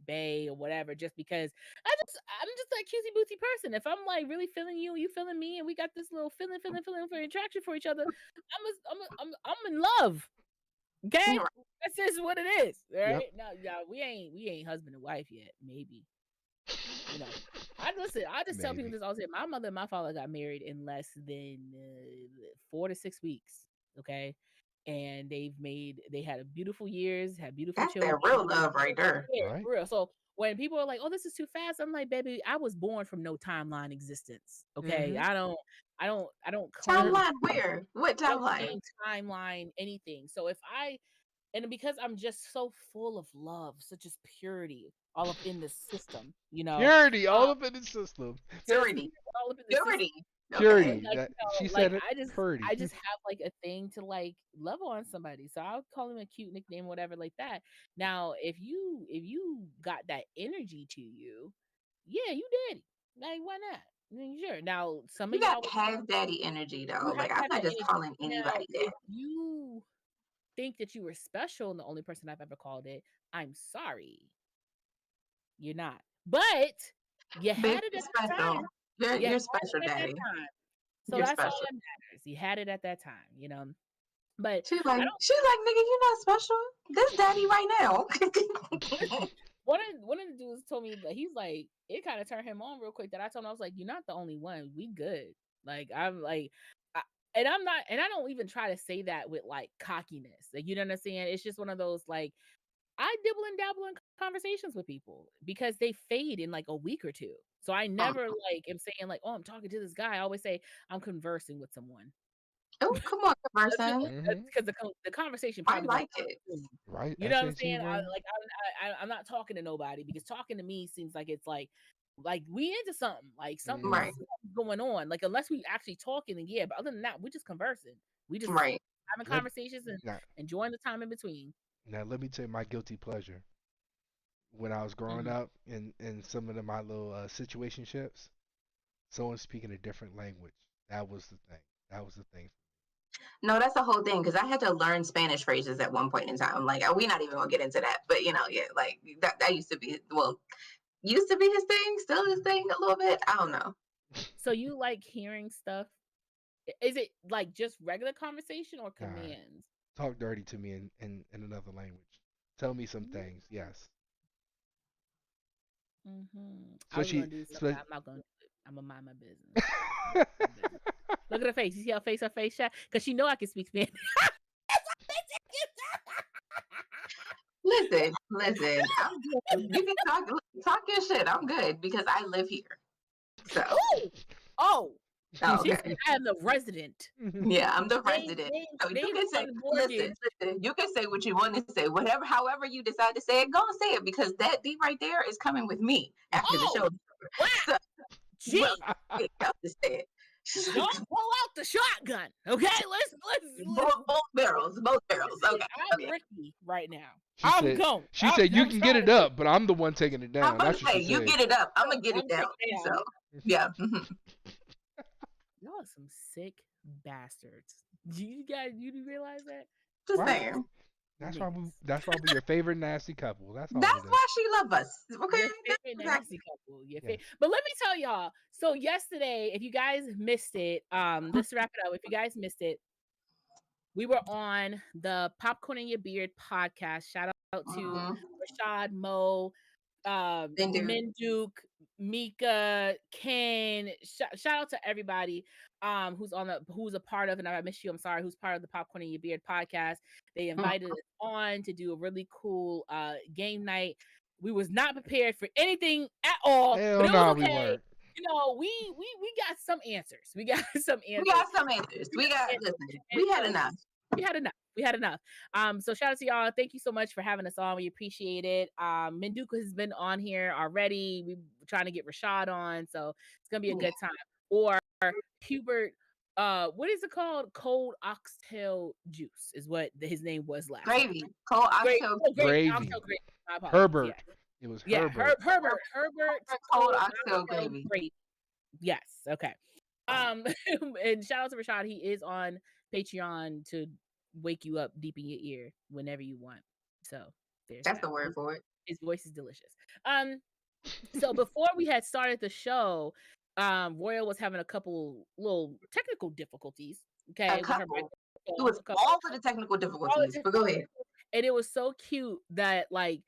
bae or whatever, just because I'm just that cutesy bootsy person. If I'm like really feeling you, you feeling me, and we got this little feeling for attraction for each other, I'm in love. Okay? Right. That's just what it is. All Yep. right. Now, yeah, we ain't husband and wife yet. Maybe. You know. I just tell people Maybe. this all the time. My mother and my father got married in less than 4 to 6 weeks. Okay. And they had a beautiful years, had beautiful That's children. that real love right there. Yeah, Right. for real. So when people are like, "Oh, this is too fast," I'm like, "Baby, I was born from no timeline existence. Okay, Mhm. I don't claim Timeline where? What I don't timeline? claim timeline anything. So if I and because I'm just so full of love, such as purity, all up in the system, Purity, uh, all up in the system. just Purity. all up in the system. Purity. Okay. Purity. Like, That she like said it. I just Purity. I just have like a thing to like love on somebody. So I'll call him a cute nickname, whatever, like that. Now, if you got that energy to you, yeah, you daddy. Like, why not? Sure. Now, some You of got y'all have daddy energy you though. have Like to I'm have not that just energy. calling Now, anybody if that. you think that you were special and the only person I've ever called it, I'm sorry. You're not. But you Baby, had it you're at the time. special. You're You had you're it special, at that daddy. time. So You're that's all special. that matters. You had it at that time. But I She's like, nigga, you're not special. This daddy right now. don't one of the dudes told me that he's like it kind of turned him on real quick that I told him I was like, you're not the only one. We good. Like I'm like I, and I'm not and I don't even try to say that with like cockiness. Like you know what I'm saying? It's just one of those like I dibble and dabble in conversations with people because they fade in like a week or two. So I never like am saying like, oh, I'm talking to this guy. I always say I'm conversing with someone. Oh, come on, person. Mhm. Because the conversation I probably gonna like come it. soon. Right. You know what I'm SAT saying? room. I'm not talking to nobody because talking to me seems like it's like we into something, like Mhm. Right, something's going on. Like unless we actually talking, and yeah, but other than that, we're just conversing. We just right. having Let conversations and now, enjoying the time in between. now let me tell you my guilty pleasure. When I was growing Mhm. up in some of my little situationships, someone speaking a different language. That was the thing. That was the thing. No, that's the whole thing because I had to learn Spanish phrases at one point in time. Like, we're not even gonna get into that, but yeah, like that used to be well, used to be his thing, still his thing a little bit. I don't know. So you like hearing stuff? Is it like just regular conversation or Nah, commands? talk dirty to me in another language. Tell me some things. Yes. I was gonna Especially, do something. especially. I'm not gonna do it. I'm gonna mind my business. Look at her face. You see her face shot? Because she know I can speak Spanish. Listen, I'm good. You can talk your shit. I'm good because I live here. So, oh, she okay. said I am the resident. Yeah, I'm the resident. So you can say, listen, you can say what you want to say, whatever, however you decide to say it, go and say it because that beat right there is coming with me after the show. Wow. So, Gee, well, I have to say it. don't pull out the shotgun, okay? Let's both barrels. Okay. I'm Ricky right now. She said you can get it up, but I'm the one taking it down. I'm about to say, you get it up. I'm gonna get it down. So yeah. Y'all are some sick bastards. You guys, you realize that? Just saying. That's why we're your favorite nasty couple. That's why she love us. Okay. Your favorite nasty couple. But let me tell y'all. So yesterday, if you guys missed it, let's wrap it up. If you guys missed it, we were on the Popcorn in Your Beard podcast. Shout out to Rashad, Mo, Menduk, Mika, Ken. Shout out to everybody who's a part of, and I miss you, I'm sorry, who's part of the Popcorn in Your Beard podcast. They invited us on to do a really cool game night. We was not prepared for anything at all. Hell but it no, was okay. we weren't. You know, we got some answers. We got some answers. We had enough. We had enough. So shout out to y'all. Thank you so much for having us on. We appreciate it. Menduka has been on here already. We're trying to get Rashad on, so it's gonna be a good time. Or Hubert, what is it called? Cold oxtail juice is what his name was last. Gravy. Cold oxtail gravy. Herbert. Yeah. It was Herbert. Herbert. Cold oxtail gravy. Yes. Okay. And shout out to Rashad. He is on Patreon to wake you up deep in your ear whenever you want. So that's the word for it. His voice is delicious. So before we had started the show, Royal was having a couple little technical difficulties. Okay. It was all of the technical difficulties, but go ahead. And it was so cute that like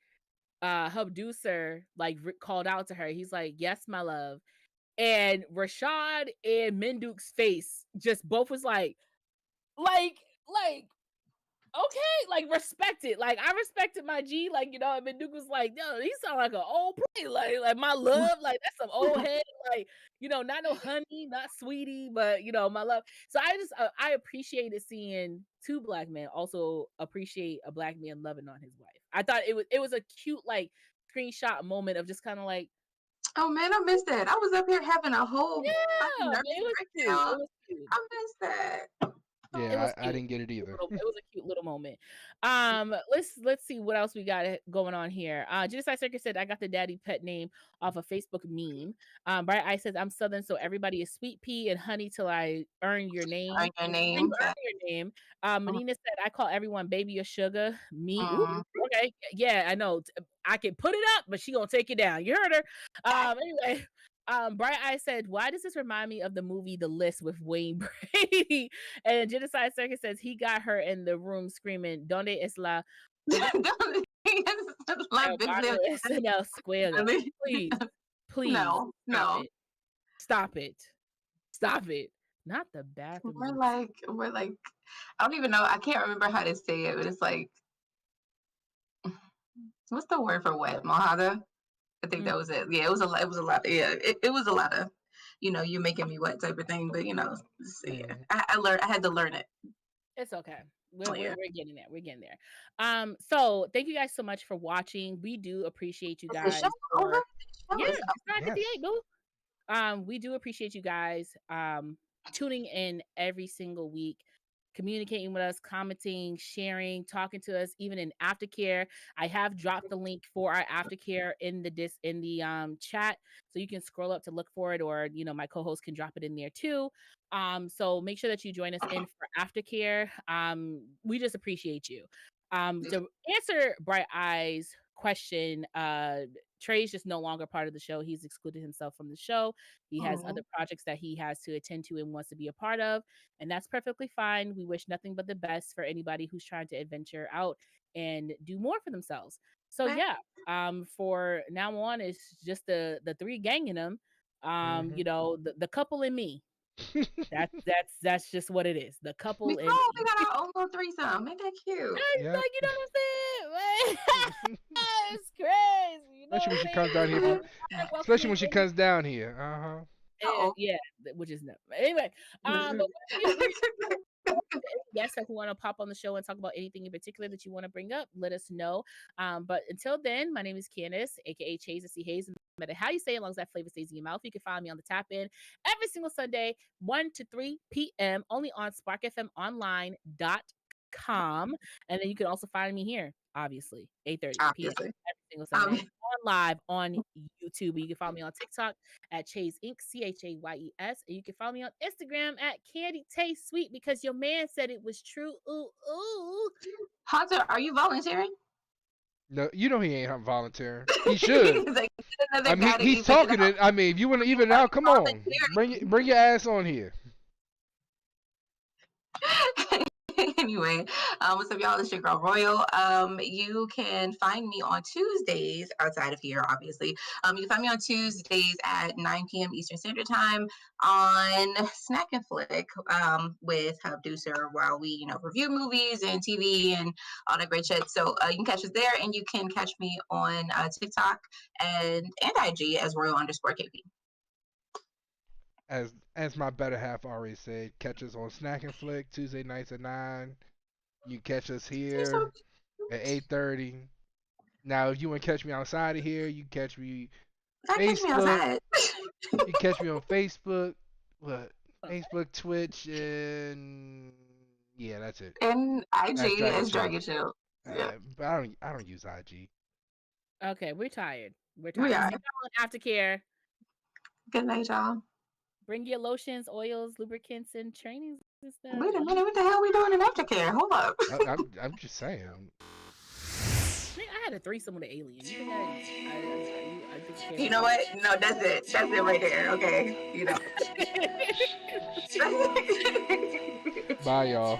her producer like called out to her. He's like, "Yes, my love." And Rashad and Menduk's face just both was like, okay, like respect it. Like I respected my G, like, you know, and Menduk was like, yo, he sound like an old play, like my love, like that's some old head, like, you know, not no honey, not sweetie, but you know, my love. So I just I appreciated seeing two black men also appreciate a black man loving on his wife. I thought it was a cute like screenshot moment of just kind of like, oh man, I missed that. I was up here having a whole it was cute. I missed that. Yeah, I didn't get it either. It was a cute little moment. Let's see what else we got going on here. Genocide Circus said, I got the daddy pet name off a Facebook meme. Bright Eye says, I'm Southern, so everybody is Sweet Pea and Honey till I earn your name. Earn your name. Menina said, I call everyone baby or sugar. Me. Okay. Yeah, I know. I can put it up, but she gonna take it down. You heard her. Anyway. Bright Eye said, why does this remind me of the movie The List with Wayne Brady? And Genocide Circus says he got her in the room screaming, Donde es la escuela? Please. No. Stop it. Not the bathroom. We're like, I don't even know. I can't remember how to say it, but it's like, what's the word for wet? Mojada? I think that was it. Yeah, it was a lot. Yeah, it was a lot of, you know, you're making me wet type of thing. But you know, yeah, I learned. I had to learn it. It's okay. We're getting there. We're getting there. So thank you guys so much for watching. We do appreciate you guys. It's 9:58, boo. We do appreciate you guys tuning in every single week, communicating with us, commenting, sharing, talking to us, even in aftercare. I have dropped the link for our aftercare in the chat, so you can scroll up to look for it, or you know, my co-host can drop it in there too. So make sure that you join us in for aftercare. We just appreciate you. To answer Bright Eye's question, Trey's just no longer part of the show. He's excluded himself from the show. He has other Oh, projects that he has to attend to and wants to be a part of, and that's perfectly fine. We wish nothing but the best for anybody who's trying to adventure out and do more for themselves. So okay. yeah, for now on, it's just the three ganging them. Hmm. You know, the couple and me. That's just what it is. The We couple and oh, we me. got our own little threesome. Ain't that cute? It's Yep. like, you know what I'm saying? It's crazy. You know Especially what when I she mean? comes down here from, Welcome especially me when she in. comes down here. Uh Oh. Yeah, which is no. Anyway, but we yes, if you want to pop on the show and talk about anything in particular that you want to bring up, let us know. But until then, my name is Candace, aka Chase C Hayes. And no matter how you say it, as long as that flavor stays in your mouth, you can find me on the Tap In every single Sunday, 1 to 3 p.m. only on sparkfmonline.com. And then you can also find me here, obviously, 8:30 p.m. Obviously. every single Sunday. Um, On live on YouTube. You can follow me on TikTok at Chase Inc. CHAYES. And you can follow me on Instagram at Candy Taste Sweet because your man said it was true. Ooh, ooh. Hunter, are you volunteering? No, you know he ain't volunteering. He should. He's like, "Get another I mean, guy to he's even it talking out." it. I mean, if you want to even it Are out, you come on, volunteering? bring your ass on here. Anyway, what's up, y'all? It's your girl Royal. You can find me on Tuesdays outside of here, obviously. You can find me on Tuesdays at 9 p.m. Eastern Standard Time on Snack and Flick with Hub Deucer while we, review movies and TV and all that great shit. So you can catch us there, and you can catch me on TikTok and IG as Royal_KP. As my better half already said, catch us on Snack and Flick Tuesday nights at 9. You catch us You're so here at cute. 8:30. Now, if you want to catch me outside of here, you catch me Gotta catch me Facebook. outside. You catch me on Facebook, what? Facebook, Twitch, and yeah, that's it. And That's IG Dragon as Chill. Dragon Chill. Yeah, But I don't use IG. Okay, we're tired. We're we tired. are. See y'all on Aftercare. Good night, y'all. Bring your lotions, oils, lubricants, and trainings and stuff. Wait a minute, what the hell are we doing in aftercare? Hold up. I'm just saying. I had a threesome with an alien. You think I took care You of know what? that? No, that's it. That's it right there. Okay. Bye, y'all.